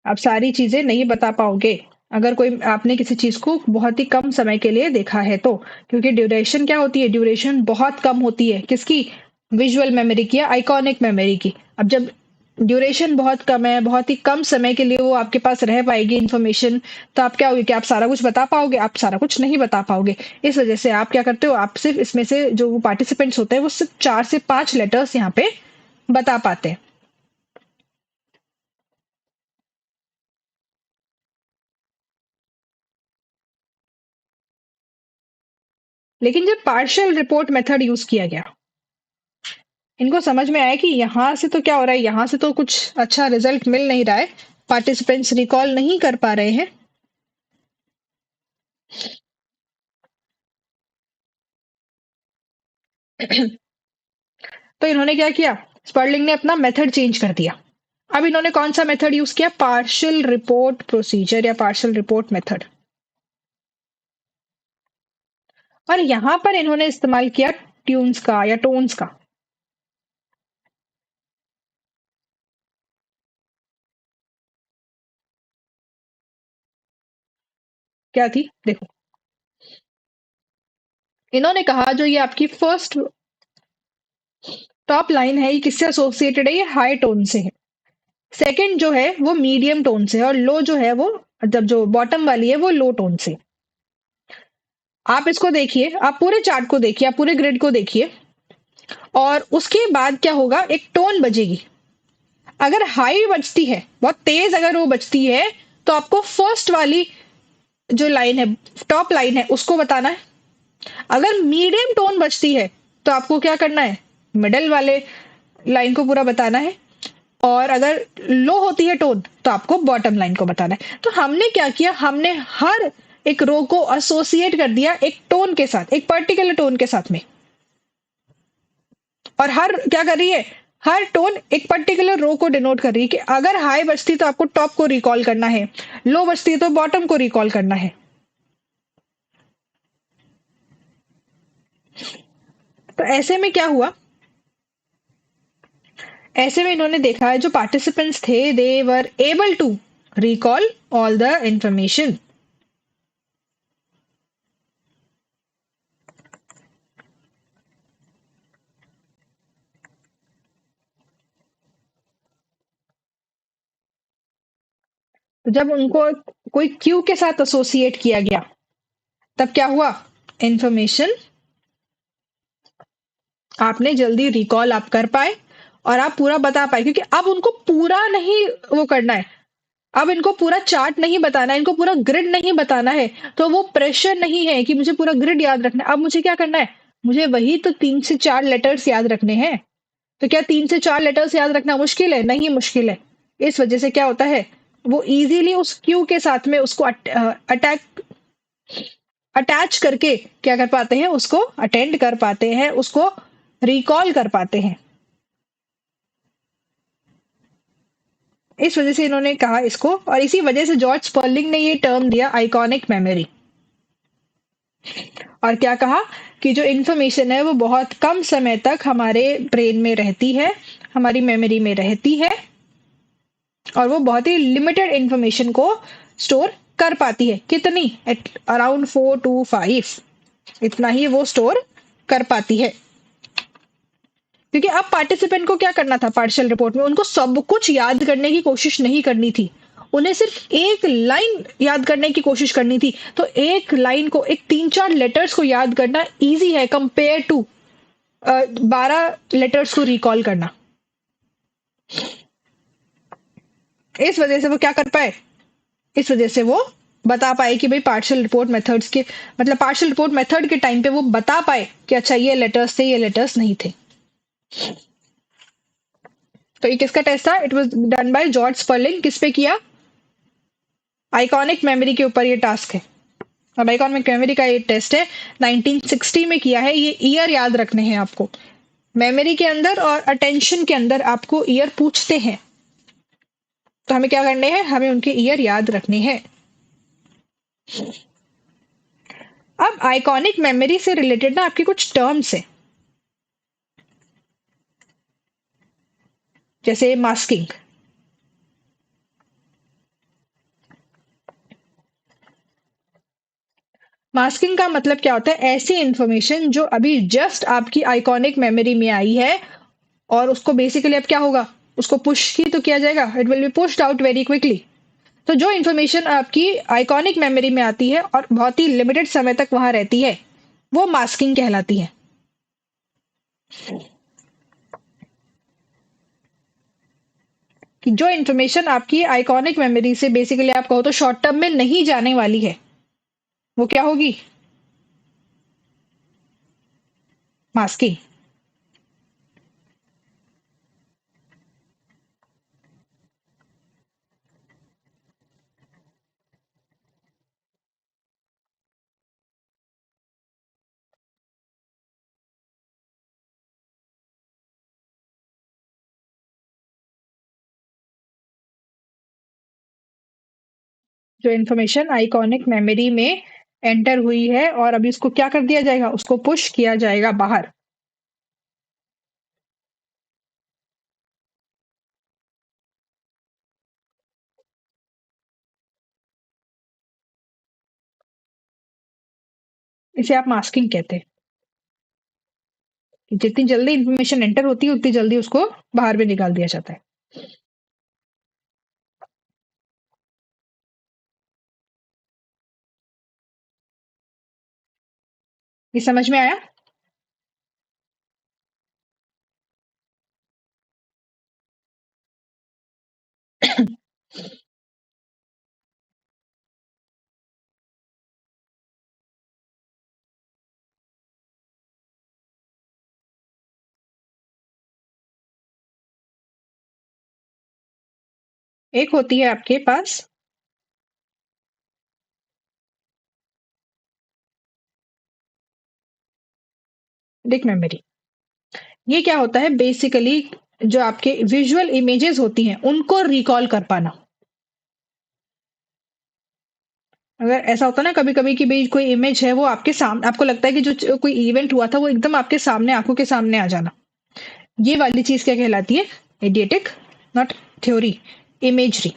आप सारी चीजें नहीं बता पाओगे अगर कोई आपने किसी चीज को बहुत ही कम समय के लिए देखा है तो, क्योंकि ड्यूरेशन क्या होती है, ड्यूरेशन बहुत कम होती है किसकी, विजुअल मेमोरी की या आइकॉनिक मेमोरी की। अब जब ड्यूरेशन बहुत कम है, बहुत ही कम समय के लिए वो आपके पास रह पाएगी इंफॉर्मेशन, तो आप क्या होगी कि आप सारा कुछ बता पाओगे, आप सारा कुछ नहीं बता पाओगे। इस वजह से आप क्या करते हो, आप सिर्फ इसमें से जो पार्टिसिपेंट्स होते हैं वो सिर्फ 4 से 5 लेटर्स यहाँ पे बता पाते हैं। लेकिन जब पार्शियल रिपोर्ट मेथड यूज किया गया, इनको समझ में आया कि यहाँ से तो क्या हो रहा है, यहाँ से तो कुछ अच्छा रिजल्ट मिल नहीं रहा है, पार्टिसिपेंट्स रिकॉल नहीं कर पा रहे हैं। तो इन्होंने क्या किया, स्पर्लिंग ने अपना मेथड चेंज कर दिया। अब इन्होंने कौन सा मेथड यूज किया, पार्शियल रिपोर्ट प्रोसीजर या पार्शियल रिपोर्ट मेथड। और यहां पर इन्होंने इस्तेमाल किया ट्यून्स का या टोन्स का। क्या थी देखो, इन्होंने कहा जो ये आपकी फर्स्ट टॉप लाइन है ये किससे एसोसिएटेड है, ये हाई टोन से है। सेकंड जो है वो मीडियम टोन से है, और लो जो है वो, जब जो बॉटम वाली है वो लो टोन से। आप इसको देखिए, आप पूरे चार्ट को देखिए, आप पूरे ग्रिड को देखिए, और उसके बाद क्या होगा, एक टोन बजेगी। अगर हाई बजती है, बहुत तेज अगर वो बजती है, तो आपको फर्स्ट वाली जो लाइन है, टॉप लाइन है, उसको बताना है। अगर मीडियम टोन बजती है तो आपको क्या करना है, मिडल वाले लाइन को पूरा बताना है। और अगर लो होती है टोन तो आपको बॉटम लाइन को बताना है। तो हमने क्या किया, हमने हर एक रो को एसोसिएट कर दिया एक टोन के साथ, एक पर्टिकुलर टोन के साथ में। और हर क्या कर रही है, हर टोन एक पर्टिकुलर रो को डिनोट कर रही है कि अगर हाई बजती तो आपको टॉप को रिकॉल करना है, लो बजती है तो बॉटम को रिकॉल करना है। तो ऐसे में क्या हुआ, ऐसे में इन्होंने देखा है जो पार्टिसिपेंट्स थे they were able to recall all the information. तो जब उनको कोई क्यू के साथ एसोसिएट किया गया तब क्या हुआ, इंफॉर्मेशन आपने जल्दी रिकॉल आप कर पाए और आप पूरा बता पाए, क्योंकि अब उनको पूरा नहीं वो करना है, अब इनको पूरा चार्ट नहीं बताना है, इनको पूरा ग्रिड नहीं बताना है। तो वो प्रेशर नहीं है कि मुझे पूरा ग्रिड याद रखना है। अब मुझे क्या करना है, मुझे वही तो 3 से 4 लेटर्स याद रखने हैं। तो क्या 3 से 4 लेटर्स याद रखना मुश्किल है, नहीं मुश्किल है। इस वजह से क्या होता है, वो इजीली उस क्यू के साथ में उसको अटैक अटैच करके क्या कर पाते हैं, उसको अटेंड कर पाते हैं, उसको रिकॉल कर पाते हैं। इस वजह से इन्होंने कहा इसको, और इसी वजह से जॉर्ज स्पर्लिंग ने ये टर्म दिया आइकॉनिक मेमोरी। और क्या कहा कि जो इन्फॉर्मेशन है वो बहुत कम समय तक हमारे ब्रेन में रहती है, हमारी मेमोरी में रहती है, और वो बहुत ही लिमिटेड इन्फॉर्मेशन को स्टोर कर पाती है। कितनी? एट अराउंड 4 to 5, इतना ही वो स्टोर कर पाती है। क्योंकि अब पार्टिसिपेंट को क्या करना था पार्शियल रिपोर्ट में, उनको सब कुछ याद करने की कोशिश नहीं करनी थी, उन्हें सिर्फ एक लाइन याद करने की कोशिश करनी थी। तो एक लाइन को, एक 3-4 लेटर्स को याद करना इजी है कंपेयर टू 12 लेटर्स को रिकॉल करना। इस वजह से वो क्या कर पाए, इस वजह से वो बता पाए कि भाई पार्शियल रिपोर्ट मेथड्स के, मतलब पार्शियल रिपोर्ट मेथड के टाइम पे वो बता पाए कि अच्छा ये लेटर्स थे, ये लेटर्स नहीं थे। तो ये किसका टेस्ट था? It was done by George Sperling. किस पे किया? आइकॉनिक मेमोरी के ऊपर ये टास्क है। अब आइकॉनिक मेमोरी का ये टेस्ट है 1960 में किया है। ये ईयर याद रखने हैं आपको। मेमोरी के अंदर और अटेंशन के अंदर आपको ईयर पूछते हैं, तो हमें क्या करने हैं, हमें उनके ईयर याद रखने हैं। अब आइकॉनिक मेमोरी से रिलेटेड ना आपके कुछ टर्म्स है, जैसे मास्किंग। मास्किंग का मतलब क्या होता है? ऐसी इंफॉर्मेशन जो अभी जस्ट आपकी आइकॉनिक मेमोरी में आई है और उसको बेसिकली अब क्या होगा, उसको पुश ही तो किया जाएगा, it will be pushed out very quickly. तो जो इन्फॉर्मेशन आपकी आइकॉनिक मेमोरी में आती है और बहुत ही लिमिटेड समय तक वहां रहती है, वो मास्किंग कहलाती है। कि जो इन्फॉर्मेशन आपकी आइकॉनिक मेमोरी से बेसिकली आप कहो तो शॉर्ट टर्म में नहीं जाने वाली है, वो क्या होगी? मास्किंग। जो इन्फॉर्मेशन आइकॉनिक मेमोरी में एंटर हुई है और अभी उसको क्या कर दिया जाएगा, उसको पुश किया जाएगा बाहर। इसे आप मास्किंग कहते हैं। कि जितनी जल्दी इंफॉर्मेशन एंटर होती है उतनी जल्दी उसको बाहर भी निकाल दिया जाता है। ये समझ में आया? एक होती है आपके पास डिक मेमोरी। ये क्या होता है बेसिकली, जो आपके विजुअल इमेजेस होती हैं उनको रिकॉल कर पाना। अगर ऐसा होता है ना कभी कभी कि भाई कोई इमेज है वो आपके सामने, आपको लगता है कि जो कोई इवेंट हुआ था वो एकदम आपके सामने, आंखों के सामने आ जाना, ये वाली चीज क्या कहलाती है? एडिएटिक, नॉट थ्योरी, इमेजरी।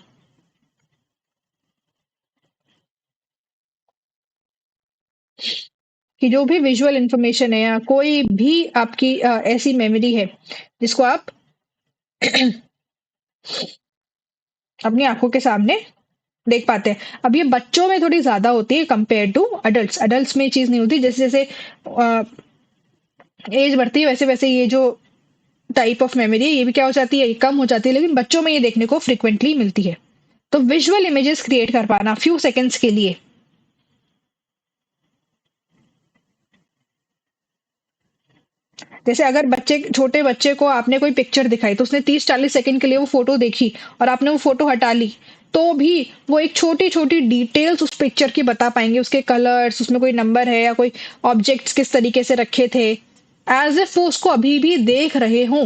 कि जो भी विजुअल इंफॉर्मेशन है या कोई भी आपकी ऐसी मेमोरी है जिसको आप अपनी आंखों के सामने देख पाते हैं। अब ये बच्चों में थोड़ी ज्यादा होती है कंपेयर टू अडल्ट्स। अडल्ट्स में ये चीज नहीं होती। जैसे जैसे एज बढ़ती है वैसे वैसे ये जो टाइप ऑफ मेमोरी है ये भी क्या हो जाती है, ये कम हो जाती है, लेकिन बच्चों में ये देखने को फ्रिक्वेंटली मिलती है। तो विजुअल इमेजेस क्रिएट कर पाना फ्यू सेकेंड्स के लिए, जैसे अगर बच्चे, छोटे बच्चे को आपने कोई पिक्चर दिखाई तो उसने 30-40 सेकंड के लिए वो फोटो देखी और आपने वो फोटो हटा ली, तो भी वो एक छोटी छोटी डिटेल्स उस पिक्चर की बता पाएंगे, उसके कलर्स, उसमें कोई नंबर है या कोई ऑब्जेक्ट्स किस तरीके से रखे थे, एज इफ वो उसको अभी भी देख रहे हों।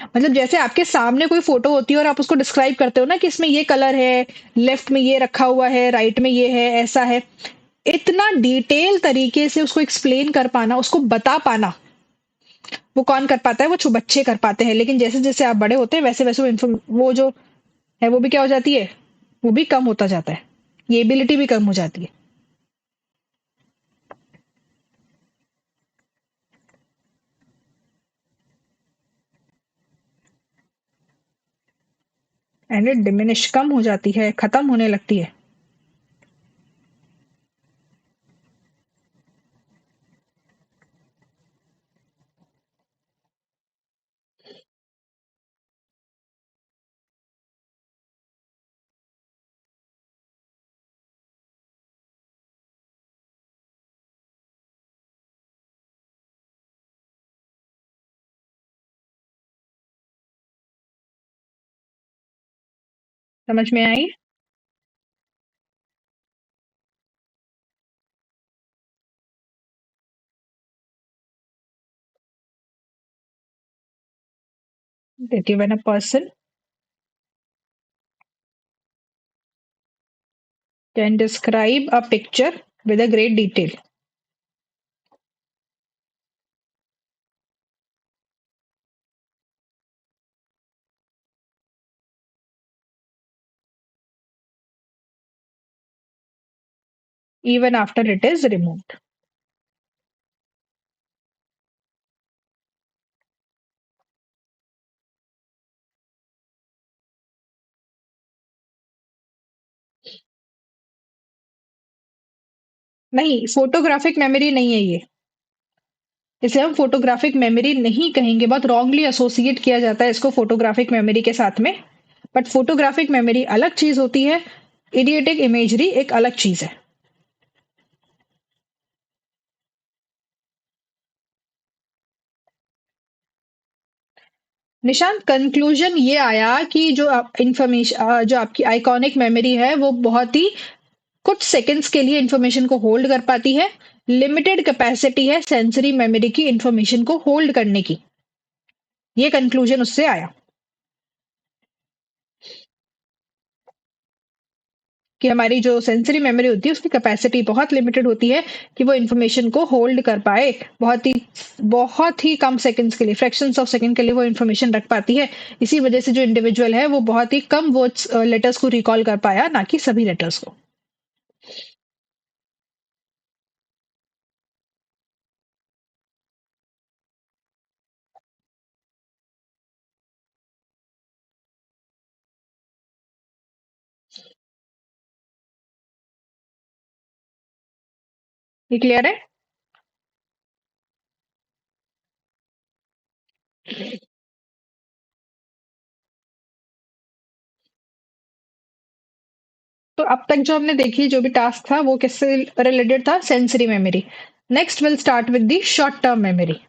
मतलब जैसे आपके सामने कोई फोटो होती है और आप उसको डिस्क्राइब करते हो ना कि इसमें ये कलर है, लेफ्ट में ये रखा हुआ है, राइट में ये है, ऐसा है। इतना डिटेल तरीके से उसको एक्सप्लेन कर पाना, उसको बता पाना, वो कौन कर पाता है? वो बच्चे कर पाते हैं। लेकिन जैसे जैसे आप बड़े होते हैं वैसे वैसे वो जो है वो भी क्या हो जाती है, वो भी कम होता जाता है। ये एबिलिटी भी कम हो जाती है। एंड इट डिमिनिश, कम हो जाती है, खत्म होने लगती है। समझ में आई? देखिए, when a person can describe a picture with a great detail, even after it is removed. नहीं, फोटोग्राफिक मेमोरी नहीं है ये। इसे हम फोटोग्राफिक मेमोरी नहीं कहेंगे, बहुत रॉन्गली एसोसिएट किया जाता है इसको फोटोग्राफिक मेमोरी के साथ में। बट फोटोग्राफिक मेमोरी अलग चीज होती है, इडियोटिक इमेजरी एक अलग चीज है। निशांत, कंक्लूजन ये आया कि जो इंफॉर्मेशन, जो आपकी आइकॉनिक मेमोरी है वो बहुत ही कुछ सेकंड्स के लिए इंफॉर्मेशन को होल्ड कर पाती है। लिमिटेड कैपेसिटी है सेंसरी मेमोरी की इंफॉर्मेशन को होल्ड करने की। ये कंक्लूजन उससे आया कि हमारी जो सेंसरी मेमोरी होती है उसकी कैपेसिटी बहुत लिमिटेड होती है कि वो इन्फॉर्मेशन को होल्ड कर पाए। बहुत ही कम सेकंड्स के लिए, फ्रैक्शंस ऑफ सेकंड के लिए वो इन्फॉर्मेशन रख पाती है। इसी वजह से जो इंडिविजुअल है वो बहुत ही कम वर्ड्स लेटर्स को रिकॉल कर पाया, ना कि सभी लेटर्स को। ये क्लियर है? तो अब तक जो हमने देखी जो भी टास्क था वो किससे रिलेटेड था? Sensory memory. Next will start with the short term memory.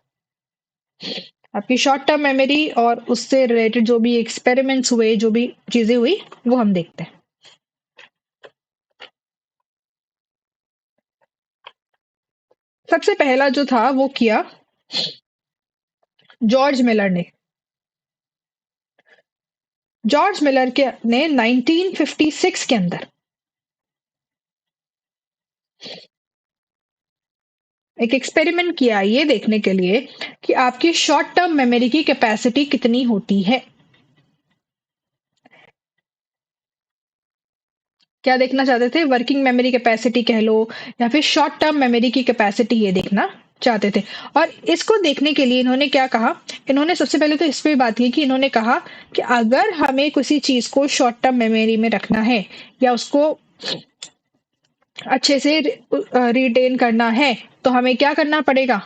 आपकी शॉर्ट टर्म मेमोरी और उससे रिलेटेड जो भी एक्सपेरिमेंट्स हुए, जो भी चीजें हुई, वो हम देखते हैं। सबसे पहला जो था वो किया जॉर्ज मिलर ने। जॉर्ज मिलर के ने 1956 के अंदर एक एक्सपेरिमेंट किया ये देखने के लिए कि आपकी शॉर्ट टर्म मेमोरी की कैपेसिटी कितनी होती है। क्या देखना चाहते थे? वर्किंग मेमोरी कैपेसिटी कह लो, या फिर शॉर्ट टर्म मेमोरी की कैपेसिटी, ये देखना चाहते थे। और इसको देखने के लिए इन्होंने क्या कहा? इन्होंने सबसे पहले तो इस पे बात की कि इन्होंने कहा कि अगर हमें किसी चीज को शॉर्ट टर्म मेमोरी में रखना है या उसको अच्छे से रिटेन करना है, तो हमें क्या करना पड़ेगा?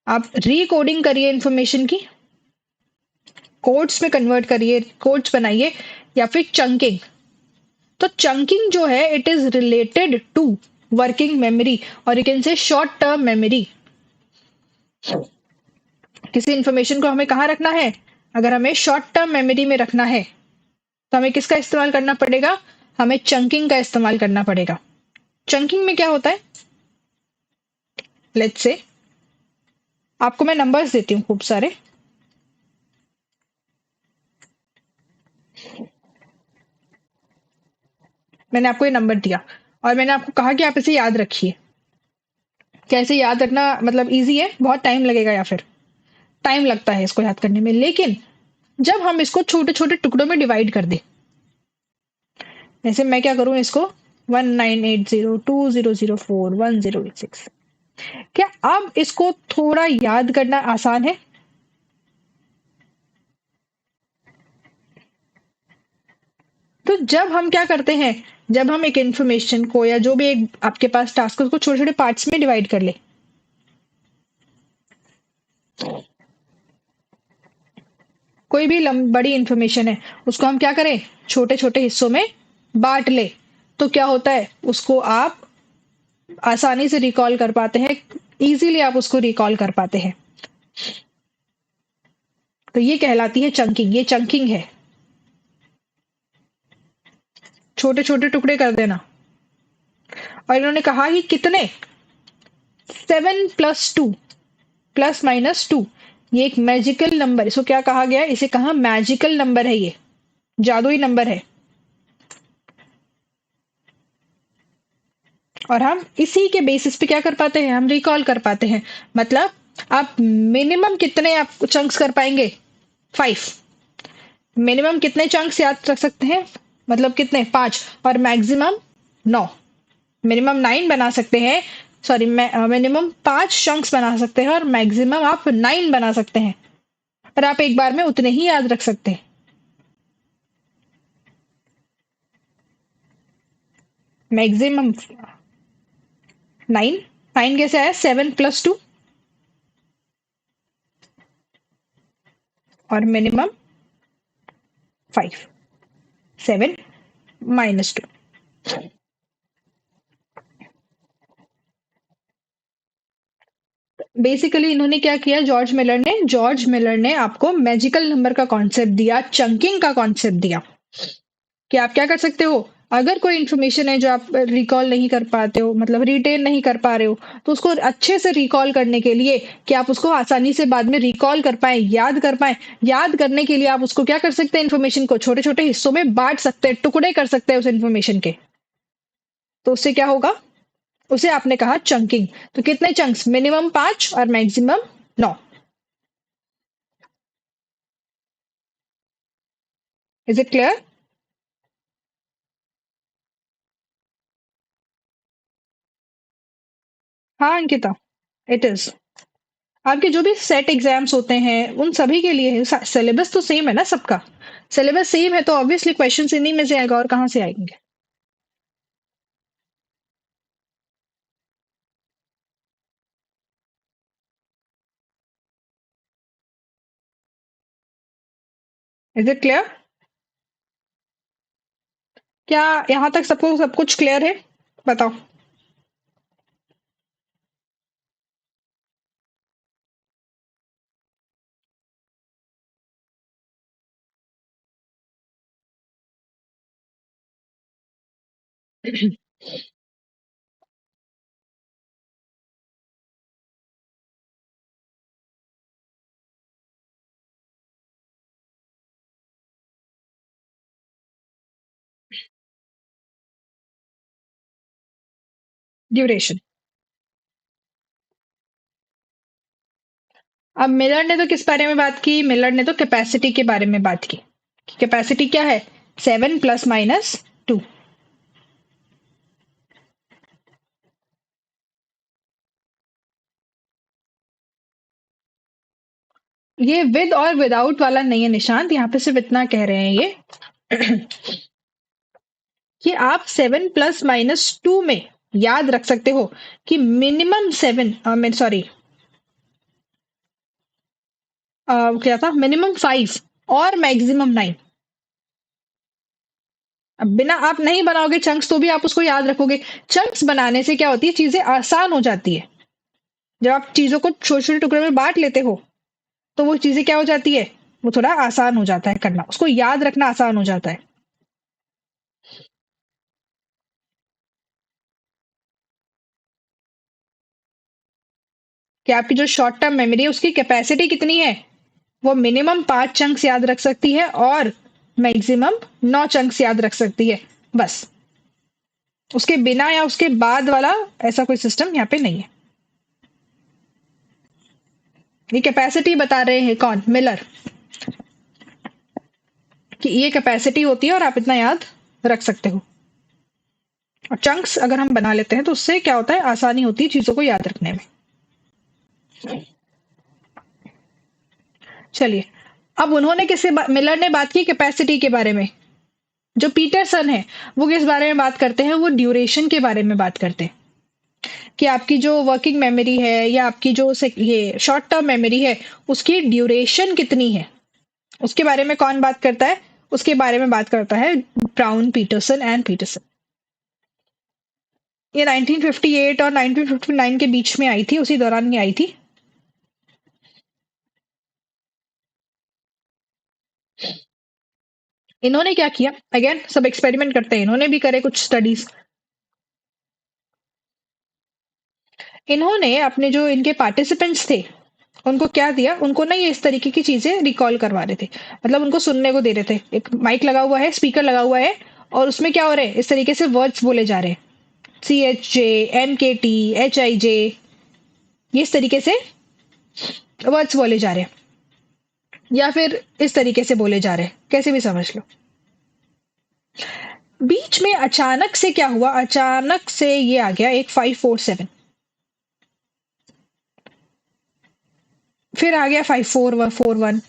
आप रीकोडिंग करिए इंफॉर्मेशन की, कोड्स में कन्वर्ट करिए, कोड्स बनाइए, या फिर चंकिंग। तो चंकिंग जो है it is related to working memory, और you can say short term memory. किसी इंफॉर्मेशन को हमें कहाँ रखना है? अगर हमें शॉर्ट टर्म मेमोरी में रखना है तो हमें किसका इस्तेमाल करना पड़ेगा? हमें चंकिंग का इस्तेमाल करना पड़ेगा। चंकिंग में क्या होता है? लेट्स से आपको मैं नंबर्स देती हूँ खूब सारे। मैंने आपको ये नंबर दिया और मैंने आपको कहा कि आप इसे याद रखिए। कैसे याद रखना मतलब इजी है? बहुत टाइम लगेगा, या फिर टाइम लगता है इसको याद करने में, लेकिन जब हम इसको छोटे छोटे टुकड़ों में डिवाइड कर दें, ऐसे मैं क्या करूं इसको 198020041086। क्या अब इसको थोड़ा याद करना आसान है? तो जब हम क्या करते हैं, जब हम एक इंफॉर्मेशन को या जो भी एक आपके पास टास्क है उसको छोटे छोटे पार्ट्स में डिवाइड कर ले, कोई भी बड़ी इंफॉर्मेशन है उसको हम क्या करें, छोटे छोटे हिस्सों में बांट ले, तो क्या होता है उसको आप आसानी से रिकॉल कर पाते हैं, इजीली आप उसको रिकॉल कर पाते हैं। तो ये कहलाती है चंकिंग, ये चंकिंग है, छोटे छोटे टुकड़े कर देना। और इन्होंने कहा कि कितने, 7+2 +-2, ये एक मैजिकल नंबर, इसको क्या कहा गया है, इसे कहा मैजिकल नंबर है, ये जादुई नंबर है। और हम इसी के बेसिस पे क्या कर पाते हैं, हम रिकॉल कर पाते हैं। मतलब आप मिनिमम कितने आप चंक्स कर पाएंगे, 5। मिनिमम कितने चंक्स याद रख सकते हैं, मतलब कितने, 5, और मैक्सिमम 9। मिनिमम 9 बना सकते हैं, सॉरी मिनिमम 5 चंक्स बना सकते हैं और मैक्सिमम आप 9 बना सकते हैं, और आप एक बार में उतने ही याद रख सकते हैं। मैक्सिमम 9, 9 कैसे आया, 7+2, और मिनिमम 5, 7 - 2। बेसिकली इन्होंने क्या किया, जॉर्ज मिलर ने आपको मैजिकल नंबर का कॉन्सेप्ट दिया, चंकिंग का कॉन्सेप्ट दिया, कि आप क्या कर सकते हो, अगर कोई इन्फॉर्मेशन है जो आप रिकॉल नहीं कर पाते हो, मतलब रिटेन नहीं कर पा रहे हो, तो उसको अच्छे से रिकॉल करने के लिए, कि आप उसको आसानी से बाद में रिकॉल कर पाए, याद कर पाए, याद करने के लिए आप उसको क्या कर सकते हैं, इन्फॉर्मेशन को छोटे छोटे हिस्सों में बांट सकते हैं, टुकड़े कर सकते हैं उस इन्फॉर्मेशन के। तो उससे क्या होगा, उसे आपने कहा चंकिंग। तो कितने चंक्स, मिनिमम 5 और मैक्सिमम 9। Is it clear? हाँ अंकिता, इट इज। आपके जो भी सेट एग्जाम्स होते हैं उन सभी के लिए है, सिलेबस तो सेम है ना सबका, सिलेबस सेम है तो ऑब्वियसली क्वेश्चन इन्हीं में से आएगा, और कहाँ से आएंगे। Is it clear? क्या यहाँ तक सबको सब कुछ क्लियर है, बताओ। ड्यूरेशन। अब मिलर ने तो किस बारे में बात की, मिलर ने तो कैपेसिटी के बारे में बात की। कैपेसिटी क्या है, 7 ± 2। ये विद और विदाउट वाला नहीं है निशांत, यहाँ पे सिर्फ इतना कह रहे हैं ये कि आप 7 ± 2 में याद रख सकते हो कि मिनिमम 7, सॉरी क्या था, मिनिमम 5 और मैक्सिमम 9। अब बिना आप नहीं बनाओगे चंक्स तो भी आप उसको याद रखोगे। चंक्स बनाने से क्या होती है, चीजें आसान हो जाती है। जब आप चीजों को छोटे छोटे टुकड़े में बांट लेते हो तो वो चीजें क्या हो जाती है, वो थोड़ा आसान हो जाता है करना, उसको याद रखना आसान हो जाता है। कि आपकी जो शॉर्ट टर्म मेमोरी है उसकी कैपेसिटी कितनी है, वो मिनिमम 5 चंक्स याद रख सकती है और मैक्सिमम 9 चंक्स याद रख सकती है, बस। उसके बिना या उसके बाद वाला ऐसा कोई सिस्टम यहाँ पे नहीं है। ये कैपेसिटी बता रहे हैं कौन, मिलर, कि ये कैपेसिटी होती है और आप इतना याद रख सकते हो। और चंक्स अगर हम बना लेते हैं तो उससे क्या होता है, आसानी होती है चीजों को याद रखने में। चलिए, अब उन्होंने मिलर ने बात की कैपेसिटी के बारे में। जो पीटरसन है वो किस बारे में बात करते हैं, वो ड्यूरेशन के बारे में बात करते हैं कि आपकी जो वर्किंग मेमोरी है या आपकी जो ये शॉर्ट टर्म मेमोरी है उसकी ड्यूरेशन कितनी है, उसके बारे में कौन बात करता है, उसके बारे में बात करता है ब्राउन, पीटरसन एंड पीटरसन। ये 1958 और 1959 के बीच में आई थी, उसी दौरान ये आई थी। इन्होंने क्या किया, अगेन सब एक्सपेरिमेंट करते हैं, इन्होंने भी करे कुछ स्टडीज। इन्होंने अपने जो इनके पार्टिसिपेंट्स थे उनको क्या दिया, उनको ना ये इस तरीके की चीजें रिकॉल करवा रहे थे, मतलब उनको सुनने को दे रहे थे। एक माइक लगा हुआ है, स्पीकर लगा हुआ है, और उसमें क्या हो रहा है, इस तरीके से वर्ड्स बोले जा रहे हैं, CHJ, MKT, HIJ, ये इस तरीके से वर्ड्स बोले जा रहे हैं, या फिर इस तरीके से बोले जा रहे हैं, कैसे भी समझ लो। बीच में अचानक से क्या हुआ, अचानक से ये आ गया एक 547, फिर आ गया 5441,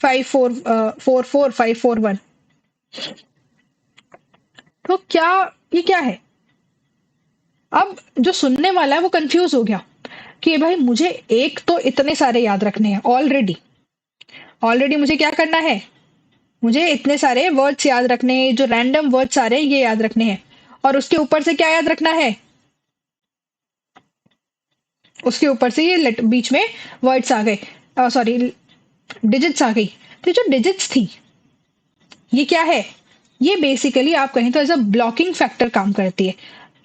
544541। तो क्या, ये क्या है, अब जो सुनने वाला है वो कंफ्यूज हो गया कि भाई मुझे एक तो इतने सारे याद रखने हैं, ऑलरेडी ऑलरेडी मुझे क्या करना है, मुझे इतने सारे वर्ड्स याद रखने हैं, जो रैंडम वर्ड्स आ रहे हैं ये याद रखने हैं, और उसके ऊपर से क्या याद रखना है, उसके ऊपर से ये बीच में वर्ड्स आ गए, सॉरी डिजिट्स आ गई। तो जो डिजिट्स थी ये क्या है, ये बेसिकली आप कहें तो एज अ ब्लॉकिंग फैक्टर काम करती है।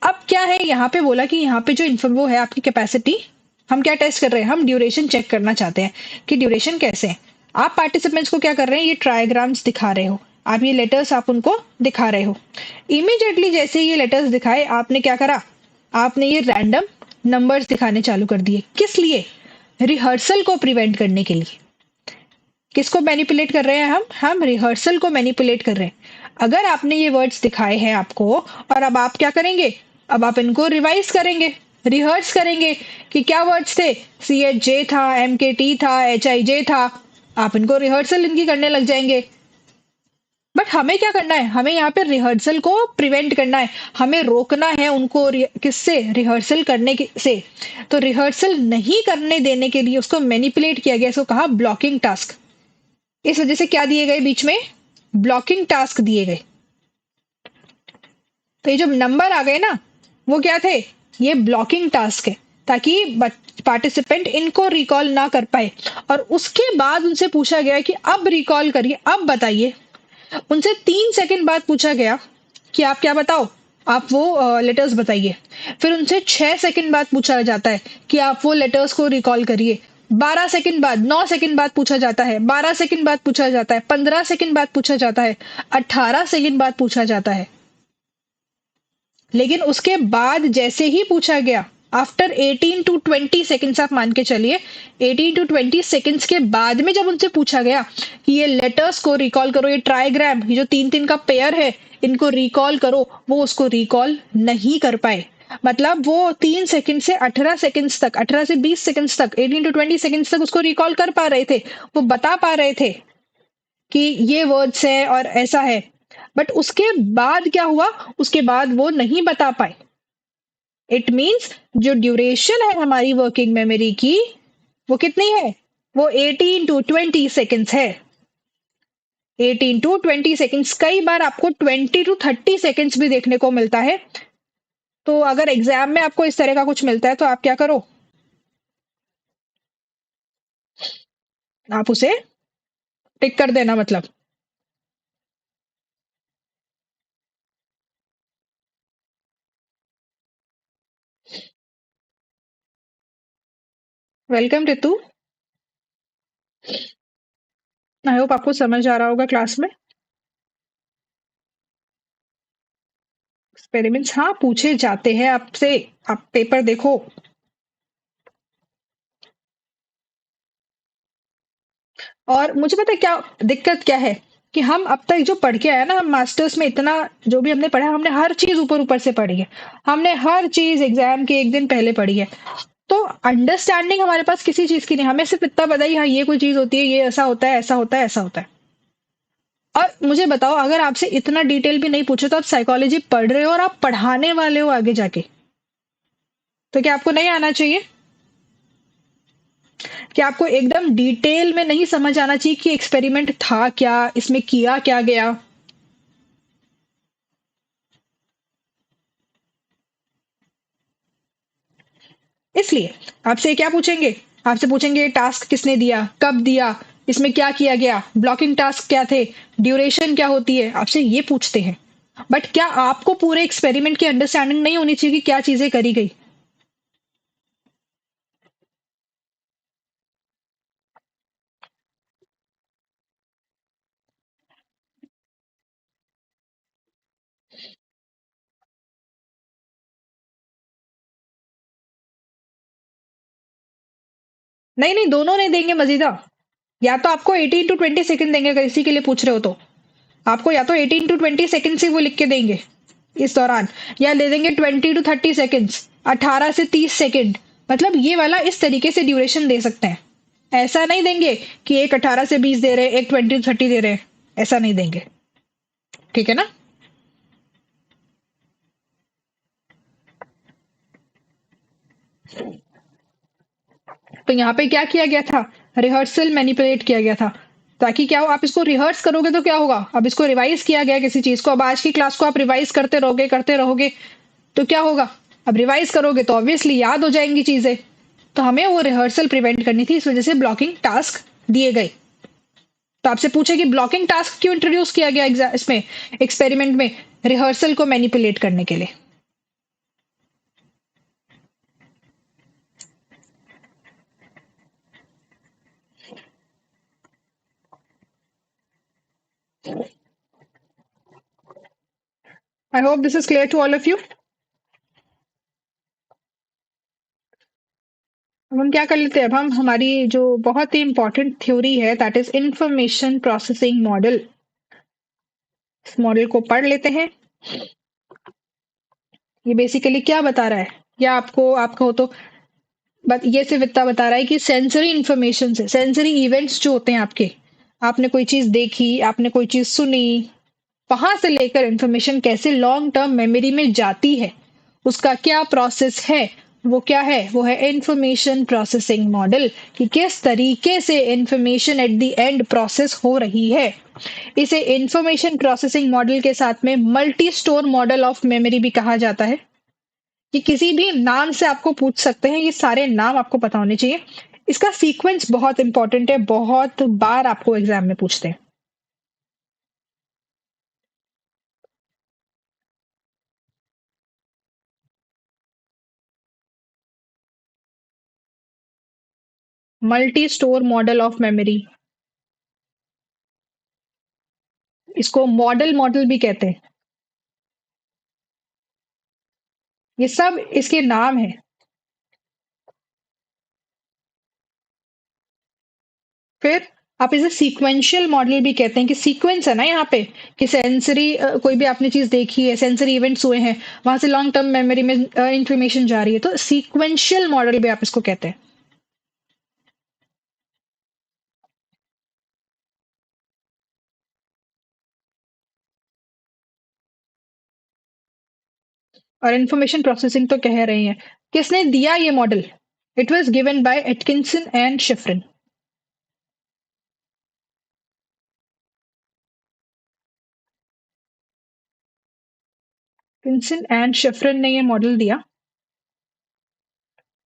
अब क्या है, यहाँ पे बोला कि यहाँ पे जो वो है आपकी कैपेसिटी, हम क्या टेस्ट कर रहे हैं, हम ड्यूरेशन चेक करना चाहते हैं कि ड्यूरेशन कैसे है। आप पार्टिसिपेंट्स को क्या कर रहे हैं, ये ट्रायग्राम्स दिखा रहे हो, आप ये लेटर्स आप उनको दिखा रहे हो। इमीडिएटली जैसे ये लेटर्स दिखाए, आपने क्या करा, आपने ये रैंडम नंबर्स दिखाने चालू कर दिए, किस लिए, रिहर्सल को प्रिवेंट करने के लिए। किसको मैनिपुलेट कर रहे हैं हम रिहर्सल को मैनिपुलेट कर रहे हैं। अगर आपने ये वर्ड्स दिखाए हैं आपको, और अब आप क्या करेंगे, अब आप इनको रिवाइज करेंगे, रिहर्स करेंगे कि क्या वर्ड्स थे, CHJ था, MKT था, HIJ था, आप इनको रिहर्सल इनकी करने लग जाएंगे। बट हमें क्या करना है, हमें यहाँ पे रिहर्सल को प्रिवेंट करना है, हमें रोकना है उनको किससे, रिहर्सल करने से। तो रिहर्सल नहीं करने देने के लिए उसको मैनिपुलेट किया गया, इसको कहा ब्लॉकिंग टास्क। इस वजह से क्या दिए गए बीच में, ब्लॉकिंग टास्क दिए गए। तो ये जो नंबर आ गए ना, वो क्या थे, ये ब्लॉकिंग टास्क है, ताकि पार्टिसिपेंट इनको रिकॉल ना कर पाए। और उसके बाद उनसे पूछा गया कि अब रिकॉल करिए, अब बताइए। उनसे 3 सेकंड बाद पूछा गया कि आप क्या बताओ, आप वो लेटर्स बताइए। फिर उनसे 6 सेकंड बाद पूछा जाता है कि आप वो लेटर्स को रिकॉल करिए। 12 सेकंड बाद, 9 सेकंड बाद पूछा जाता है, 12 सेकंड बाद पूछा जाता है, 15 सेकंड बाद पूछा जाता है, 18 सेकंड बाद पूछा जाता है। लेकिन उसके बाद जैसे ही पूछा गया, आफ्टर 18 to 20 सेकेंड्स, आप मान के चलिए 18 to 20 सेकेंड्स के बाद में जब उनसे पूछा गया कि ये लेटर्स को रिकॉल करो, ये ट्राइग्राम, ये जो 3 3 का पेयर है, इनको रिकॉल करो, वो उसको रिकॉल नहीं कर पाए। मतलब वो 3 सेकंड से 18 सेकंड्स तक, 18 से 20 सेकंड्स तक, 18 to 20 सेकंड्स तक उसको रिकॉल कर पा रहे थे, वो बता पा रहे थे कि ये वर्ड्स है और ऐसा है। बट उसके बाद क्या हुआ, उसके बाद वो नहीं बता पाए। इट मींस जो ड्यूरेशन है हमारी वर्किंग मेमोरी की, वो कितनी है, वो 18 to 20 सेकेंड्स है। 18 to 20 सेकेंड्स, कई बार आपको 20 to 30 सेकेंड्स भी देखने को मिलता है। तो अगर एग्जाम में आपको इस तरह का कुछ मिलता है तो आप क्या करो, आप उसे टिक कर देना, मतलब। वेलकम रितु, आई होप आपको समझ आ रहा होगा क्लास में। एक्सपेरिमेंट्स हाँ पूछे जाते हैं आपसे, आप पेपर देखो। और मुझे पता है क्या दिक्कत क्या है, कि हम अब तक जो पढ़ के आए ना, हम मास्टर्स में इतना जो भी हमने पढ़ा, हमने हर चीज ऊपर ऊपर से पढ़ी है। हमने हर चीज एग्जाम के एक दिन पहले पढ़ी है। तो अंडरस्टैंडिंग हमारे पास किसी चीज की नहीं, हमें सिर्फ इतना पता ही हाँ ये कोई चीज होती है, ये ऐसा होता है, ऐसा होता है, ऐसा होता है। और मुझे बताओ, अगर आपसे इतना डिटेल भी नहीं पूछे तो आप साइकोलॉजी पढ़ रहे हो और आप पढ़ाने वाले हो आगे जाके, तो क्या आपको नहीं आना चाहिए? क्या आपको एकदम डिटेल में नहीं समझ आना चाहिए कि एक्सपेरिमेंट था क्या, इसमें किया क्या गया? इसलिए आपसे क्या पूछेंगे? आपसे पूछेंगे टास्क किसने दिया, कब दिया, इसमें क्या किया गया, ब्लॉकिंग टास्क क्या थे, ड्यूरेशन क्या होती है, आपसे ये पूछते हैं। बट क्या आपको पूरे एक्सपेरिमेंट की अंडरस्टैंडिंग नहीं होनी चाहिए कि क्या चीजें करी गई? नहीं नहीं, दोनों नहीं देंगे मजीदा। या तो आपको 18 to 20 सेकंड देंगे अगर इसी के लिए पूछ रहे हो तो। आपको या तो 18 to 20 सेकंड से वो लिख के देंगे इस दौरान, या ले देंगे 20 to 30 सेकंड्स, 18 से 30 सेकंड। मतलब ये वाला इस तरीके से ड्यूरेशन दे सकते हैं। ऐसा नहीं देंगे कि एक 18 से 20 दे रहे, एक 20 to 30 दे रहे। ऐसा नहीं देंगे। ठीक है ना? तो यहाँ पे क्या किया गया था? रिहर्सल मैनिपुलेट किया गया था, ताकि क्या हो, आप इसको रिहर्स करोगे तो क्या होगा, अब इसको रिवाइज किया गया किसी चीज को, अब आज की क्लास को आप रिवाइज करते रहोगे तो क्या होगा? अब रिवाइज करोगे तो ऑब्वियसली याद हो जाएंगी चीजें। तो हमें वो रिहर्सल प्रिवेंट करनी थी, इस वजह से ब्लॉकिंग टास्क दिए गए। तो आपसे पूछे कि ब्लॉकिंग टास्क क्यों इंट्रोड्यूस किया गया इसमें एक्सपेरिमेंट में? रिहर्सल को मैनिपुलेट करने के लिए। I hope this is clear to all of you. अब हम क्या कर लेते हैं, अब हम हमारी जो बहुत ही इंपॉर्टेंट थ्योरी है, that is information processing model, इस मॉडल को पढ़ लेते हैं। ये बेसिकली क्या बता रहा है, या आपको आप कहो तो ये सिर्फ इतना बता रहा है कि सेंसरी इंफॉर्मेशन से, सेंसरी इवेंट्स जो होते हैं आपके, आपने कोई चीज देखी, आपने कोई चीज सुनी, वहां से लेकर इंफॉर्मेशन कैसे लॉन्ग टर्म मेमोरी में जाती है, उसका क्या प्रोसेस है, वो क्या है, वो है इंफॉर्मेशन प्रोसेसिंग मॉडल, कि किस तरीके से information at the end process हो रही है। इसे इंफॉर्मेशन प्रोसेसिंग मॉडल के साथ में multi store model of memory भी कहा जाता है। कि किसी भी नाम से आपको पूछ सकते हैं, ये सारे नाम आपको पता होने चाहिए। इसका सीक्वेंस बहुत इंपॉर्टेंट है, बहुत बार आपको एग्जाम में पूछते हैं। Multi store model of memory, इसको मॉडल मॉडल भी कहते हैं। ये सब इसके नाम है। फिर आप इसे सीक्वेंशियल मॉडल भी कहते हैं, कि सीक्वेंस है ना यहाँ पे, कि सेंसरी कोई भी आपने चीज देखी है, सेंसरी इवेंट्स हुए हैं, वहां से लॉन्ग टर्म मेमोरी में इंफॉर्मेशन जा रही है, तो सीक्वेंशियल मॉडल भी आप इसको कहते हैं। और इंफॉर्मेशन प्रोसेसिंग तो कह रहे हैं, किसने दिया ये model? It was given by Atkinson and Shiffrin. Atkinson and Shiffrin ने ये मॉडल दिया।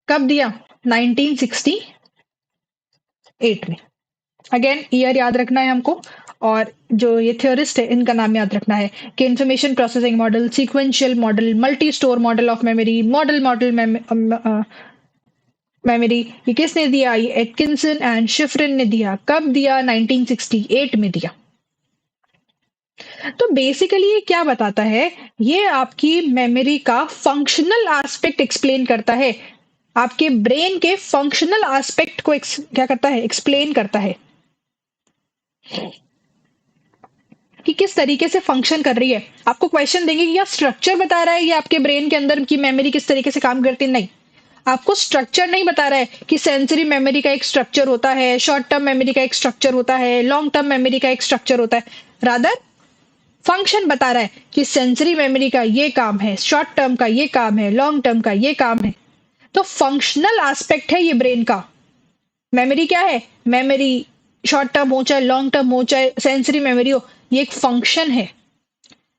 कब दिया? 1968 में। अगेन ईयर याद रखना है हमको, और जो ये थियोरिस्ट है इनका नाम याद रखना है, कि information processing model, sequential model, multi store model of memory, model model memory, ये किसने दिया? ये एटकिंसन एंड शिफ्रिन ने दिया। कब दिया? 1968 में दिया। तो बेसिकली ये क्या बताता है? ये आपकी मेमोरी का फंक्शनल एस्पेक्ट एक्सप्लेन करता है। आपके ब्रेन के फंक्शनल एस्पेक्ट को क्या करता है? एक्सप्लेन करता है। कि किस तरीके से फंक्शन कर रही है। आपको क्वेश्चन देंगे कि या स्ट्रक्चर बता रहा है ये आपके ब्रेन के अंदर की मेमोरी किस तरीके से काम करती है, नहीं। आपको स्ट्रक्चर नहीं बता रहा है कि सेंसरी मेमोरी का एक स्ट्रक्चर होता है, शॉर्ट टर्म मेमोरी का एक स्ट्रक्चर होता है, लॉन्ग टर्म मेमोरी का एक स्ट्रक्चर होता है। रादर फंक्शन बता रहा है कि सेंसरी मेमोरी का ये काम है, शॉर्ट टर्म का ये काम है, लॉन्ग टर्म का ये काम है। तो फंक्शनल एस्पेक्ट है ये ब्रेन का। मेमोरी क्या है? मेमोरी शॉर्ट टर्म हो चाहे लॉन्ग टर्म हो चाहे सेंसरी मेमोरी हो, ये एक फंक्शन है,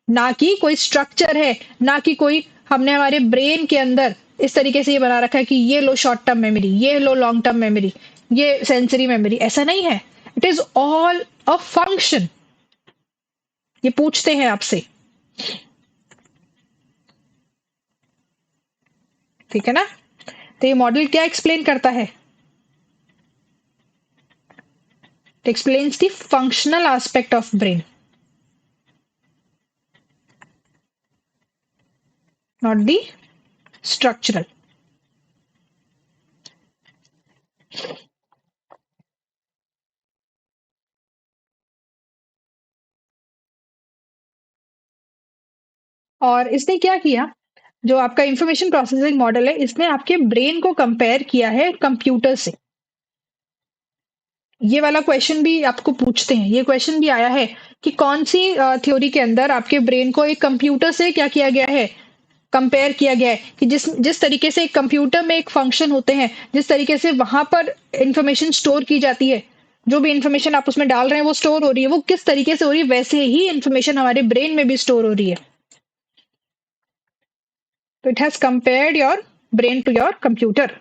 ना कि कोई स्ट्रक्चर है, ना कि कोई हमने हमारे ब्रेन के अंदर इस तरीके से ये बना रखा है कि ये लो शॉर्ट टर्म मेमोरी, ये लो लॉन्ग टर्म मेमोरी, ये सेंसरी मेमोरी। ऐसा नहीं है। It is all a function. ये पूछते हैं आपसे, ठीक है ना? तो ये मॉडल क्या एक्सप्लेन करता है? It explains the functional aspect of brain, not the structural. और इसने क्या किया, जो आपका इंफॉर्मेशन प्रोसेसिंग मॉडल है, इसने आपके ब्रेन को कंपेयर किया है कंप्यूटर से। ये वाला क्वेश्चन भी आपको पूछते हैं, ये क्वेश्चन भी आया है कि कौन सी थ्योरी के अंदर आपके ब्रेन को एक कंप्यूटर से क्या किया गया है, कंपेयर किया गया है। कि जिस जिस तरीके से एक कंप्यूटर में एक फंक्शन होते हैं, जिस तरीके से वहां पर इंफॉर्मेशन स्टोर की जाती है, जो भी इंफॉर्मेशन आप उसमें डाल रहे हैं वो स्टोर हो रही है, वो किस तरीके से हो रही है, वैसे ही इंफॉर्मेशन हमारे ब्रेन में भी स्टोर हो रही है। तो it has compared your brain to your computer.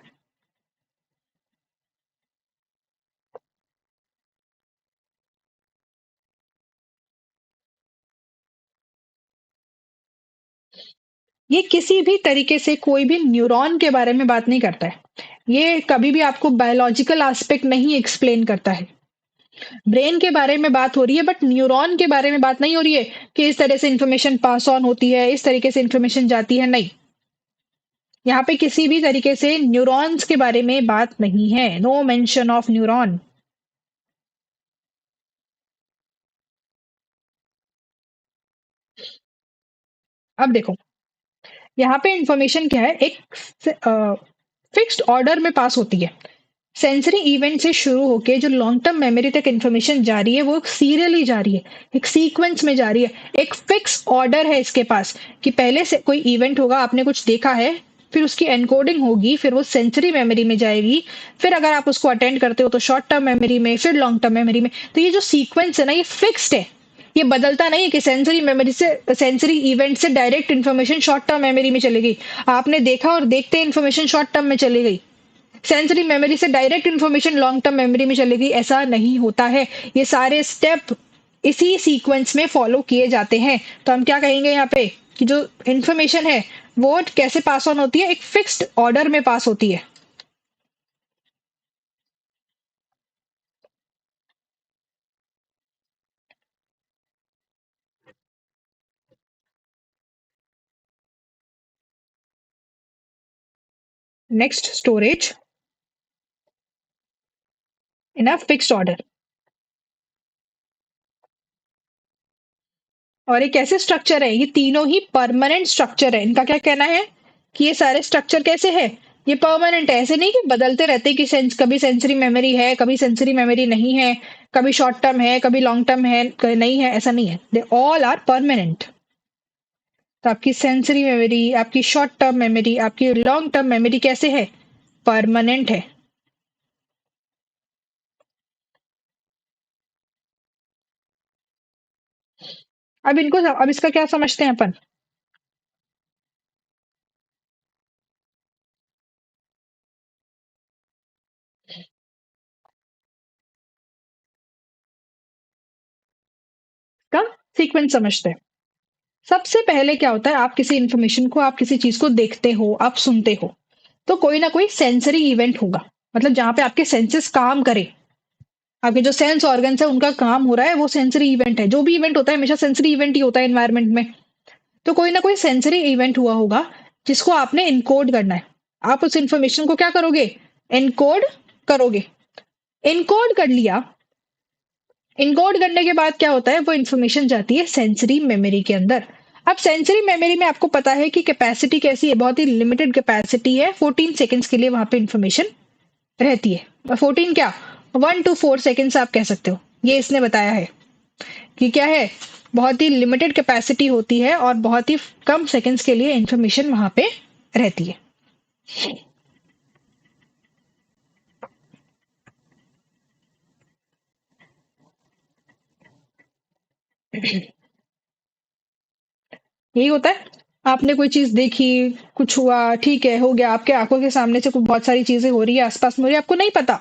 ये किसी भी तरीके से कोई भी न्यूरॉन के बारे में बात नहीं करता है। ये कभी भी आपको बायोलॉजिकल एस्पेक्ट नहीं एक्सप्लेन करता है। ब्रेन के बारे में बात हो रही है, बट न्यूरॉन के बारे में बात नहीं हो रही है कि इस तरह से इंफॉर्मेशन पास ऑन होती है, इस तरीके से इंफॉर्मेशन जाती है, नहीं। यहाँ पे किसी भी तरीके से न्यूरॉन्स के बारे में बात नहीं है। No mention of neuron. अब देखो, यहाँ पे इंफॉर्मेशन क्या है, एक फिक्स्ड ऑर्डर में पास होती है। सेंसरी इवेंट से शुरू होके जो लॉन्ग टर्म मेमोरी तक इन्फॉर्मेशन जा रही है, वो सीरियली जा रही है, एक सीक्वेंस में जा रही है। एक फिक्स ऑर्डर है इसके पास कि पहले से कोई इवेंट होगा, आपने कुछ देखा है, फिर उसकी एनकोडिंग होगी, फिर वो सेंसरी मेमोरी में जाएगी, फिर अगर आप उसको अटेंड करते हो तो शॉर्ट टर्म मेमोरी में, फिर लॉन्ग टर्म मेमोरी में। तो ये जो सीक्वेंस है ना, ये फिक्स्ड है, ये बदलता नहीं है कि सेंसरी मेमोरी से, सेंसरी इवेंट से direct information short term memory में चली गई, आपने देखा और देखते इन्फॉर्मेशन शॉर्ट टर्म में चली गई, सेंसरी मेमोरी से direct information long term memory में चलेगी, ऐसा नहीं होता है। ये सारे स्टेप इसी सीक्वेंस में फॉलो किए जाते हैं। तो हम क्या कहेंगे यहाँ पे कि जो इन्फॉर्मेशन है वो कैसे पास ऑन होती है, एक फिक्स्ड ऑर्डर में पास होती है। Next, storage in a fixed order. और ये कैसे स्ट्रक्चर है, ये तीनों ही परमानेंट स्ट्रक्चर है। इनका क्या कहना है कि ये सारे स्ट्रक्चर कैसे है, ये परमानेंट है। ऐसे नहीं कि बदलते रहते कि कभी सेंसरी मेमोरी है, कभी सेंसरी मेमोरी नहीं है, कभी शॉर्ट टर्म है, कभी लॉन्ग टर्म है, नहीं है, ऐसा नहीं है। They all are permanent. तो आपकी सेंसरी मेमोरी, आपकी शॉर्ट टर्म मेमोरी, आपकी लॉन्ग टर्म मेमोरी कैसे है, परमानेंट है। अब इसका क्या समझते हैं अपन? का सीक्वेंस समझते हैं। सबसे पहले क्या होता है, आप किसी इंफॉर्मेशन को, आप किसी चीज को देखते हो, आप सुनते हो, तो कोई ना कोई सेंसरी इवेंट होगा। मतलब जहां पे आपके सेंसेस काम करे, आपके जो सेंस ऑर्गन्स है उनका काम हो रहा है, वो सेंसरी इवेंट है। जो भी इवेंट होता है हमेशा सेंसरी इवेंट ही होता है एनवायरनमेंट में। तो कोई ना कोई सेंसरी इवेंट हुआ होगा जिसको आपने इनकोड करना है। आप उस इंफॉर्मेशन को क्या करोगे, इनकोड करोगे। इनकोड कर लिया, इनकोड करने के बाद क्या होता है, वो इन्फॉर्मेशन जाती है सेंसरी मेमोरी के अंदर। अब सेंसरी मेमोरी में आपको पता है कि कैपेसिटी कैसी है, बहुत ही लिमिटेड कैपेसिटी है, 14 सेकंड्स के लिए वहां पे इन्फॉर्मेशन रहती है। 14 क्या, 1 to 4 सेकंड्स आप कह सकते हो, ये इसने बताया है कि क्या है, बहुत ही लिमिटेड कैपेसिटी होती है और बहुत ही कम सेकंड्स के लिए इंफॉर्मेशन वहां पे रहती है। यही होता है, आपने कोई चीज देखी, कुछ हुआ, ठीक है, हो गया, आपके आंखों के सामने से कुछ बहुत सारी चीजें हो रही है, आसपास में हो रही है, आपको नहीं पता,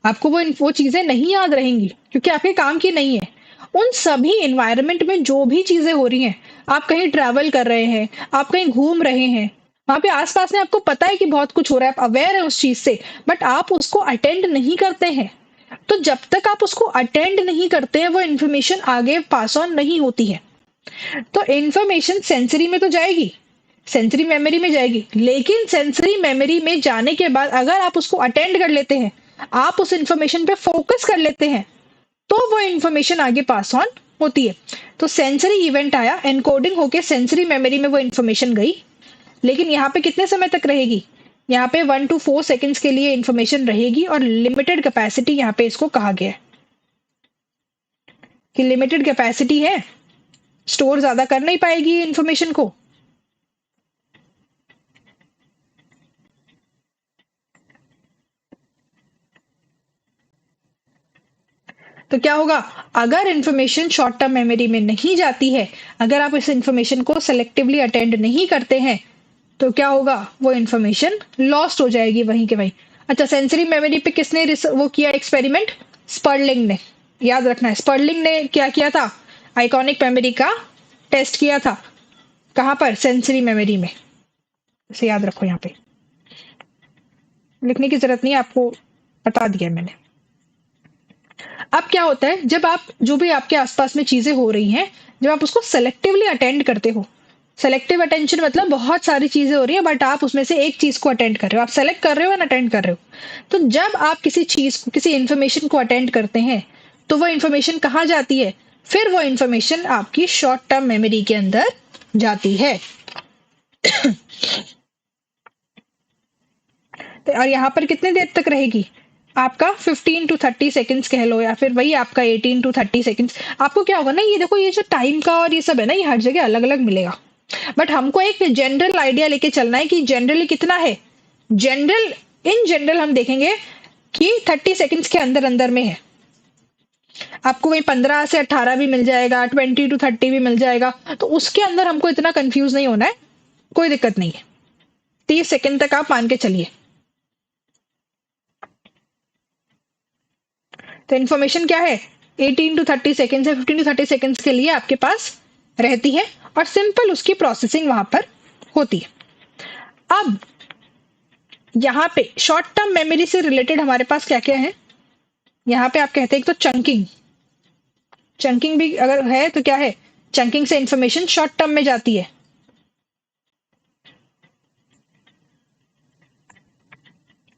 आपको वो चीजें नहीं याद रहेंगी क्योंकि आपके काम की नहीं है। उन सभी एनवायरनमेंट में जो भी चीजें हो रही हैं, आप कहीं ट्रैवल कर रहे हैं, आप कहीं घूम रहे हैं, वहां पे आसपास में आपको पता है कि बहुत कुछ हो रहा है, आप अवेयर है उस चीज से, बट आप उसको अटेंड नहीं करते हैं। तो जब तक आप उसको अटेंड नहीं करते हैं, वो इन्फॉर्मेशन आगे पास ऑन नहीं होती है। तो इन्फॉर्मेशन सेंसरी में तो जाएगी, सेंसरी मेमोरी में जाएगी, लेकिन सेंसरी मेमोरी में जाने के बाद अगर आप उसको अटेंड कर लेते हैं, आप उस इंफॉर्मेशन पे फोकस कर लेते हैं, तो वो इंफॉर्मेशन आगे पास ऑन होती है। तो सेंसरी इवेंट आया, एनकोडिंग होके सेंसरी मेमोरी में वो इंफॉर्मेशन गई, लेकिन यहाँ पे कितने समय तक रहेगी, यहाँ पे 1 to 4 सेकंड्स के लिए इंफॉर्मेशन रहेगी, और लिमिटेड कैपेसिटी यहाँ पे इसको कहा गया है कि लिमिटेड कैपेसिटी है, स्टोर ज्यादा कर नहीं पाएगी इंफॉर्मेशन को। तो क्या होगा, अगर इंफॉर्मेशन शॉर्ट टर्म मेमोरी में नहीं जाती है, अगर आप इस इंफॉर्मेशन को सेलेक्टिवली अटेंड नहीं करते हैं, तो क्या होगा, वो इंफॉर्मेशन लॉस्ट हो जाएगी वहीं के वहीं। अच्छा, सेंसरी मेमोरी पे किसने वो किया एक्सपेरिमेंट, स्पर्लिंग ने, याद रखना है, स्पर्लिंग ने क्या किया था, आइकॉनिक मेमोरी का टेस्ट किया था, कहां पर, सेंसरी मेमोरी में। इसे याद रखो, यहाँ पे लिखने की जरूरत नहीं है आपको, बता दिया मैंने। अब क्या होता है, जब आप जो भी आपके आसपास में चीजें हो रही हैं, जब आप उसको सेलेक्टिवली अटेंड करते हो, सेलेक्टिव अटेंशन मतलब बहुत सारी चीजें हो रही है बट आप उसमें से एक चीज को अटेंड कर रहे हो, आप सेलेक्ट कर रहे हो ना अटेंड कर रहे हो। तो जब आप किसी चीज को, किसी इंफॉर्मेशन को अटेंड करते हैं, तो वो इंफॉर्मेशन कहाँ जाती है, फिर वो इंफॉर्मेशन आपकी शॉर्ट टर्म मेमोरी के अंदर जाती है। तो और यहाँ पर कितने देर तक रहेगी, आपका 15 to 30 सेकंड्स कह लो, या फिर वही आपका 18 to 30 सेकंड्स। आपको क्या होगा ना, ये देखो, ये जो टाइम का और ये सब है ना, ये हर जगह अलग अलग मिलेगा, बट हमको एक जनरल आइडिया लेके चलना है कि जनरली कितना है, जनरल, इन जनरल हम देखेंगे कि 30 सेकंड्स के अंदर अंदर में है। आपको वही 15 से 18 भी मिल जाएगा, 20 to 30 भी मिल जाएगा, तो उसके अंदर हमको इतना कंफ्यूज नहीं होना है, कोई दिक्कत नहीं है, 30 सेकंड तक आप मान के चलिए। तो इन्फॉर्मेशन क्या है, 18 to 30 सेकेंड से 15 to 30 सेकेंड्स के लिए आपके पास रहती है, और सिंपल उसकी प्रोसेसिंग वहां पर होती है। अब यहाँ पे शॉर्ट टर्म मेमोरी से रिलेटेड हमारे पास क्या क्या है, यहाँ पे आप कहते हैं एक तो चंकिंग, चंकिंग भी अगर है तो क्या है, चंकिंग से इंफॉर्मेशन शॉर्ट टर्म में जाती है।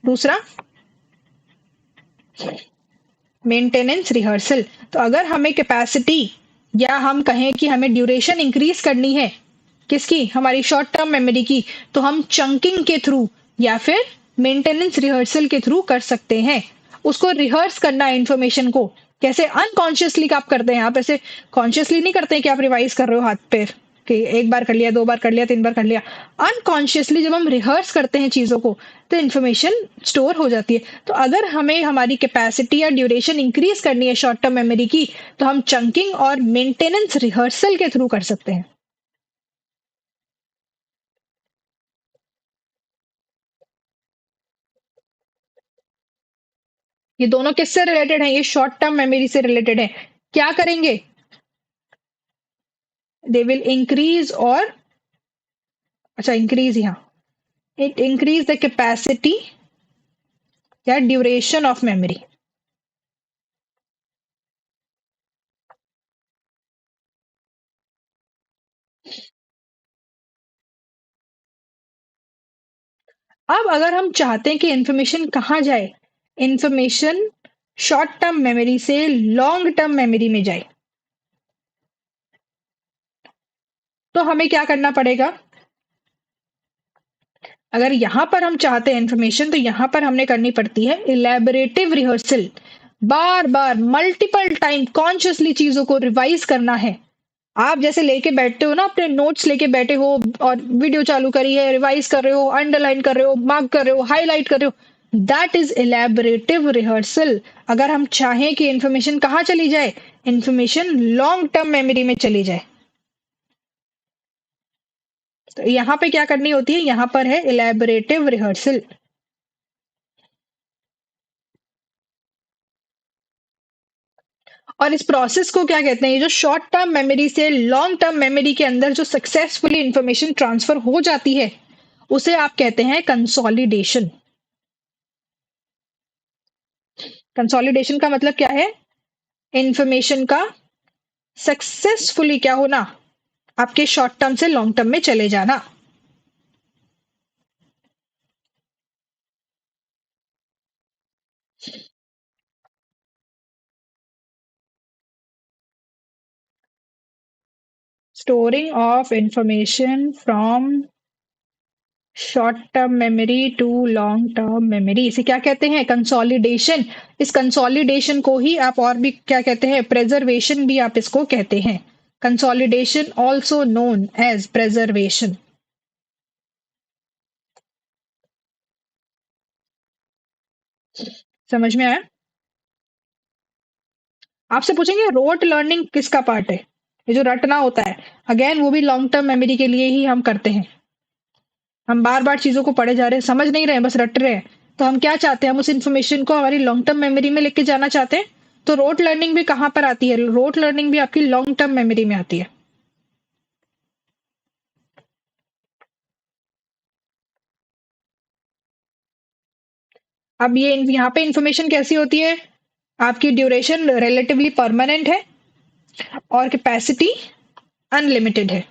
दूसरा, मेंटेनेंस रिहर्सल, तो अगर हमें कैपेसिटी, या हम कहें कि हमें ड्यूरेशन इंक्रीज करनी है, किसकी, हमारी शॉर्ट टर्म मेमोरी की, तो हम चंकिंग के थ्रू या फिर मेंटेनेंस रिहर्सल के थ्रू कर सकते हैं। उसको रिहर्स करना है इंफॉर्मेशन को, कैसे, अनकॉन्शियसली आप करते हैं, आप ऐसे कॉन्शियसली नहीं करते हैं कि आप रिवाइज कर रहे हो हाथ पैर, कि एक बार कर लिया, 2 बार कर लिया, 3 बार कर लिया। अनकॉन्शियसली जब हम रिहर्स करते हैं चीजों को, तो इन्फॉर्मेशन स्टोर हो जाती है। तो अगर हमें हमारी कैपेसिटी या ड्यूरेशन इंक्रीज करनी है शॉर्ट टर्म मेमोरी की, तो हम चंकिंग और मेंटेनेंस रिहर्सल के थ्रू कर सकते हैं। ये दोनों किससे रिलेटेड है, ये शॉर्ट टर्म मेमोरी से रिलेटेड है। क्या करेंगे, दे विल इंक्रीज, और अच्छा इंक्रीज, यहाँ इट इंक्रीज द कैपेसिटी या ड्यूरेशन ऑफ मेमोरी। अब अगर हम चाहते हैं कि इंफॉर्मेशन कहाँ जाए, इंफॉर्मेशन शॉर्ट टर्म मेमोरी से लॉन्ग टर्म मेमोरी में जाए, तो हमें क्या करना पड़ेगा? अगर यहां पर हम चाहते हैं इंफॉर्मेशन, तो यहां पर हमने करनी पड़ती है इलेबोरेटिव रिहर्सल। बार बार मल्टीपल टाइम कॉन्शियसली चीजों को रिवाइज करना है। आप जैसे लेके बैठते हो ना, अपने नोट्स लेके बैठे हो और वीडियो चालू करी है, रिवाइज कर रहे हो, अंडरलाइन कर रहे हो, मार्क कर रहे हो, हाईलाइट कर रहे हो, दैट इज इलेबोरेटिव रिहर्सल। अगर हम चाहें कि इंफॉर्मेशन कहाँ चली जाए, इंफॉर्मेशन लॉन्ग टर्म मेमोरी में चली जाए, तो यहाँ पे क्या करनी होती है? यहाँ पर है इलेबोरेटिव रिहर्सल। और इस प्रोसेस को क्या कहते हैं? ये जो शॉर्ट टर्म मेमोरी से लॉन्ग टर्म मेमोरी के अंदर जो सक्सेसफुली इंफॉर्मेशन ट्रांसफर हो जाती है, उसे आप कहते हैं कंसोलिडेशन। कंसोलिडेशन का मतलब क्या है? इंफॉर्मेशन का सक्सेसफुली क्या होना, आपके शॉर्ट टर्म से लॉन्ग टर्म में चले जाना। Storing of information from short term memory to long term memory, इसे क्या कहते हैं? कंसोलिडेशन। इस कंसोलिडेशन को ही आप और भी क्या कहते हैं? प्रेजर्वेशन भी आप इसको कहते हैं। Consolidation also known as preservation. समझ में आया? आपसे पूछेंगे रोट लर्निंग किसका पार्ट है? ये जो रटना होता है, अगेन वो भी लॉन्ग टर्म मेमोरी के लिए ही हम करते हैं। हम बार बार चीजों को पढ़े जा रहे हैं, समझ नहीं रहे हैं, बस रट रहे हैं, तो हम क्या चाहते हैं? हम उस इन्फॉर्मेशन को हमारी लॉन्ग टर्म मेमोरी में लेके जाना चाहते हैं। तो रोट लर्निंग भी कहाँ पर आती है? रोट लर्निंग भी आपकी लॉन्ग टर्म मेमोरी में आती है। अब ये यहाँ पे इंफॉर्मेशन कैसी होती है? आपकी ड्यूरेशन रिलेटिवली परमानेंट है और कैपेसिटी अनलिमिटेड है।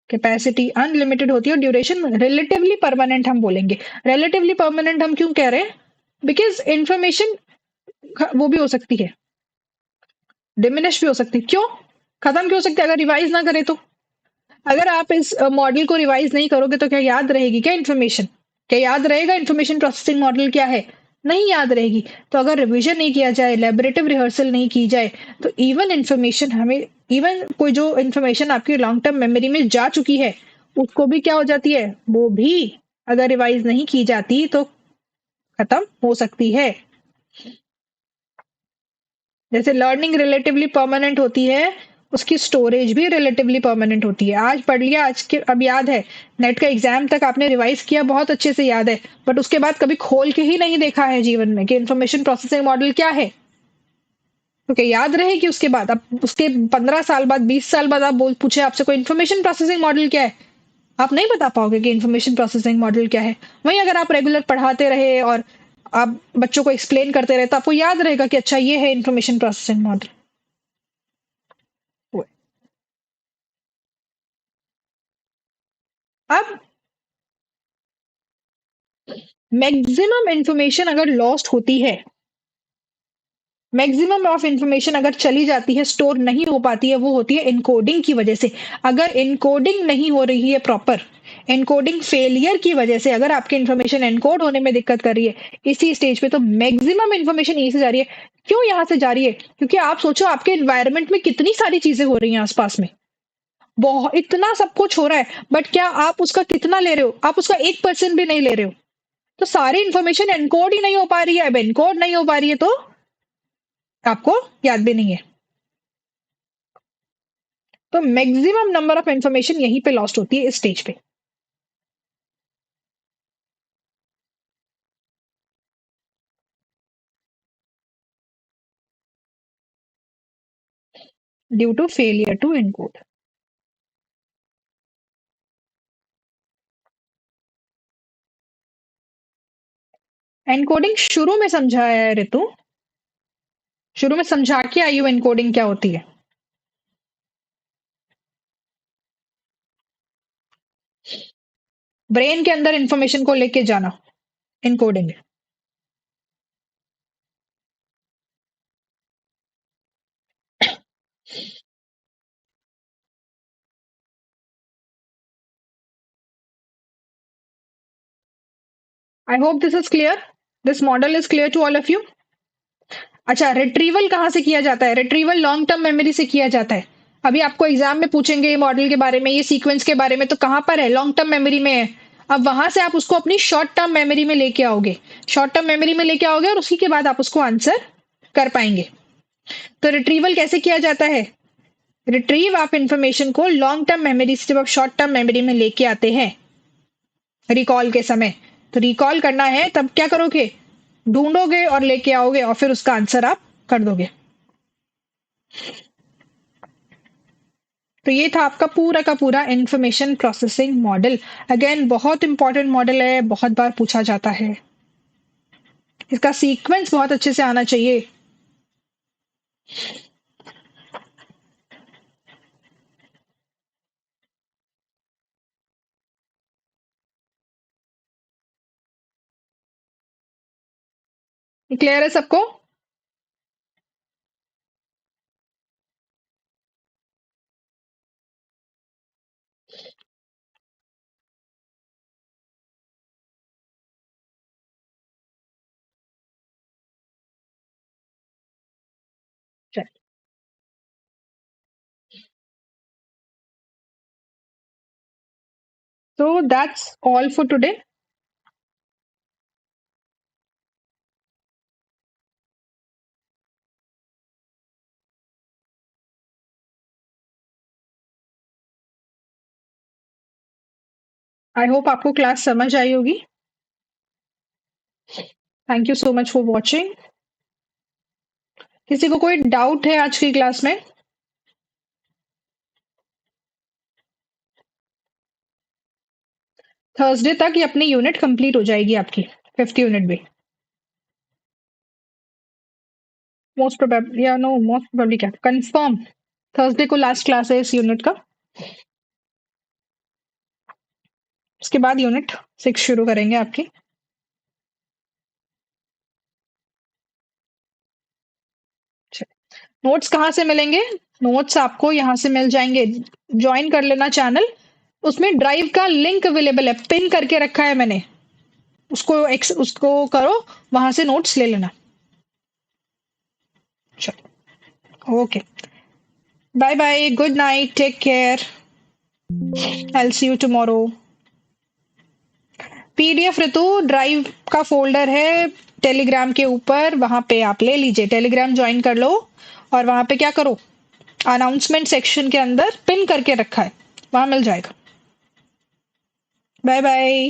कैपेसिटी अनलिमिटेड होती है और ड्यूरेशन रिलेटिवली परमानेंट हम बोलेंगे। रिलेटिवली परमानेंट हम क्यों कह रहे हैं? बिकॉज इंफॉर्मेशन वो भी हो सकती है, डिमिनिश भी हो सकती है। क्यों खत्म क्यों हो सकती है? अगर रिवाइज ना करे तो, अगर आप इस मॉडल को रिवाइज नहीं करोगे तो क्या याद रहेगी क्या इन्फॉर्मेशन? क्या याद रहेगा इन्फॉर्मेशन प्रोसेसिंग मॉडल क्या है? नहीं याद रहेगी। तो अगर रिवीजन नहीं किया जाए, लेबोरेटिव रिहर्सल नहीं की जाए, तो इवन इन्फॉर्मेशन हमें, इवन कोई जो इन्फॉर्मेशन आपकी लॉन्ग टर्म मेमोरी में जा चुकी है, उसको भी क्या हो जाती है? वो भी अगर रिवाइज नहीं की जाती तो खत्म हो सकती है। जैसे लर्निंग रिलेटिवली परमानेंट होती है, उसकी स्टोरेज भी रिलेटिवली परमानेंट होती है। आज पढ़ लिया, आज के अब याद है, नेट का एग्जाम तक आपने रिवाइज किया, बहुत अच्छे से याद है, बट उसके बाद कभी खोल के ही नहीं देखा है जीवन में कि इंफॉर्मेशन प्रोसेसिंग मॉडल क्या है। तो क्या याद रहेगी उसके बाद? अब उसके 15 साल बाद, 20 साल बाद आप बोल पूछे आपसे कोई इन्फॉर्मेशन प्रोसेसिंग मॉडल क्या है, आप नहीं बता पाओगे कि इन्फॉर्मेशन प्रोसेसिंग मॉडल क्या है। वहीं अगर आप रेगुलर पढ़ाते रहे और आप बच्चों को एक्सप्लेन करते रहे, तो आपको याद रहेगा कि अच्छा ये है इन्फॉर्मेशन प्रोसेसिंग मॉडल। अब मैक्सिमम इंफॉर्मेशन अगर लॉस्ट होती है, मैक्सिमम ऑफ इंफॉर्मेशन अगर चली जाती है, स्टोर नहीं हो पाती है, वो होती है इनकोडिंग की वजह से। अगर इनकोडिंग नहीं हो रही है प्रॉपर, एनकोडिंग फेलियर की वजह से अगर आपकी इंफॉर्मेशन एनकोड होने में दिक्कत कर रही है इसी स्टेज पे, तो मैक्सिमम इंफॉर्मेशन यहीं से जा रही है। क्यों यहाँ से जा रही है? क्योंकि आप सोचो आपके एनवायरनमेंट में कितनी सारी चीजें हो रही हैं आसपास में, बहुत इतना सब कुछ हो रहा है, बट क्या आप उसका कितना ले रहे हो? आप उसका 1% भी नहीं ले रहे हो। तो सारी इंफॉर्मेशन एनकोड ही नहीं हो पा रही है। अब एनकोड नहीं हो पा रही है तो आपको याद भी नहीं है। तो मैक्सिमम नंबर ऑफ इंफॉर्मेशन यहीं पे लॉस्ट होती है, इस स्टेज पे। Due to failure to encode. Encoding शुरू में समझाया है ऋतु, शुरू में समझा के आई हूँ एनकोडिंग क्या होती है। ब्रेन के अंदर इंफॉर्मेशन को लेके जाना, encoding. I hope this is clear, this model is clear to all of you. अच्छा, रिट्रीवल कहाँ से किया जाता है? रिट्रीवल लॉन्ग टर्म मेमोरी से किया जाता है। अभी आपको एग्जाम में पूछेंगे ये मॉडल के बारे में, ये सीक्वेंस के बारे में, तो कहाँ पर है? लॉन्ग टर्म मेमोरी में है। अब वहां से आप उसको अपनी शॉर्ट टर्म मेमोरी में लेके आओगे, शॉर्ट टर्म मेमोरी में लेके आओगे और उसी के बाद आप उसको आंसर कर पाएंगे। तो रिट्रीवल कैसे किया जाता है? रिट्रीव आप इंफॉर्मेशन को लॉन्ग टर्म मेमोरी से जब आप शॉर्ट टर्म मेमोरी में लेके आते हैं रिकॉल के समय, तो रिकॉल करना है तब क्या करोगे? ढूंढोगे और लेके आओगे और फिर उसका आंसर आप कर दोगे। तो ये था आपका पूरा का पूरा इंफॉर्मेशन प्रोसेसिंग मॉडल। अगेन बहुत इंपॉर्टेंट मॉडल है, बहुत बार पूछा जाता है। इसका सीक्वेंस बहुत अच्छे से आना चाहिए। क्लियर है सबको? तो that's all for today. I hope आपको क्लास समझ आई होगी। Thank you so much for watching. किसी को कोई डाउट है आज की क्लास में? थर्सडे तक ये अपनी यूनिट कंप्लीट हो जाएगी आपकी, 50 यूनिट भी। मोस्ट प्रोबेबली या नो, मोस्ट प्रोबेबली क्या कंफर्म, थर्सडे को लास्ट क्लास है इस यूनिट का। उसके बाद यूनिट 6 शुरू करेंगे आपकी। नोट्स कहाँ से मिलेंगे? नोट्स आपको यहाँ से मिल जाएंगे। ज्वाइन कर लेना चैनल, उसमें ड्राइव का लिंक अवेलेबल है, पिन करके रखा है मैंने, उसको करो, वहां से नोट्स ले लेना। चलो, okay, bye bye, good night, take care, I will see you tomorrow. PDF Ritu drive का फोल्डर है टेलीग्राम के ऊपर, वहां पे आप ले लीजिए, टेलीग्राम ज्वाइन कर लो और वहां पे क्या करो, अनाउंसमेंट सेक्शन के अंदर पिन करके रखा है, वहां मिल जाएगा। Bye bye.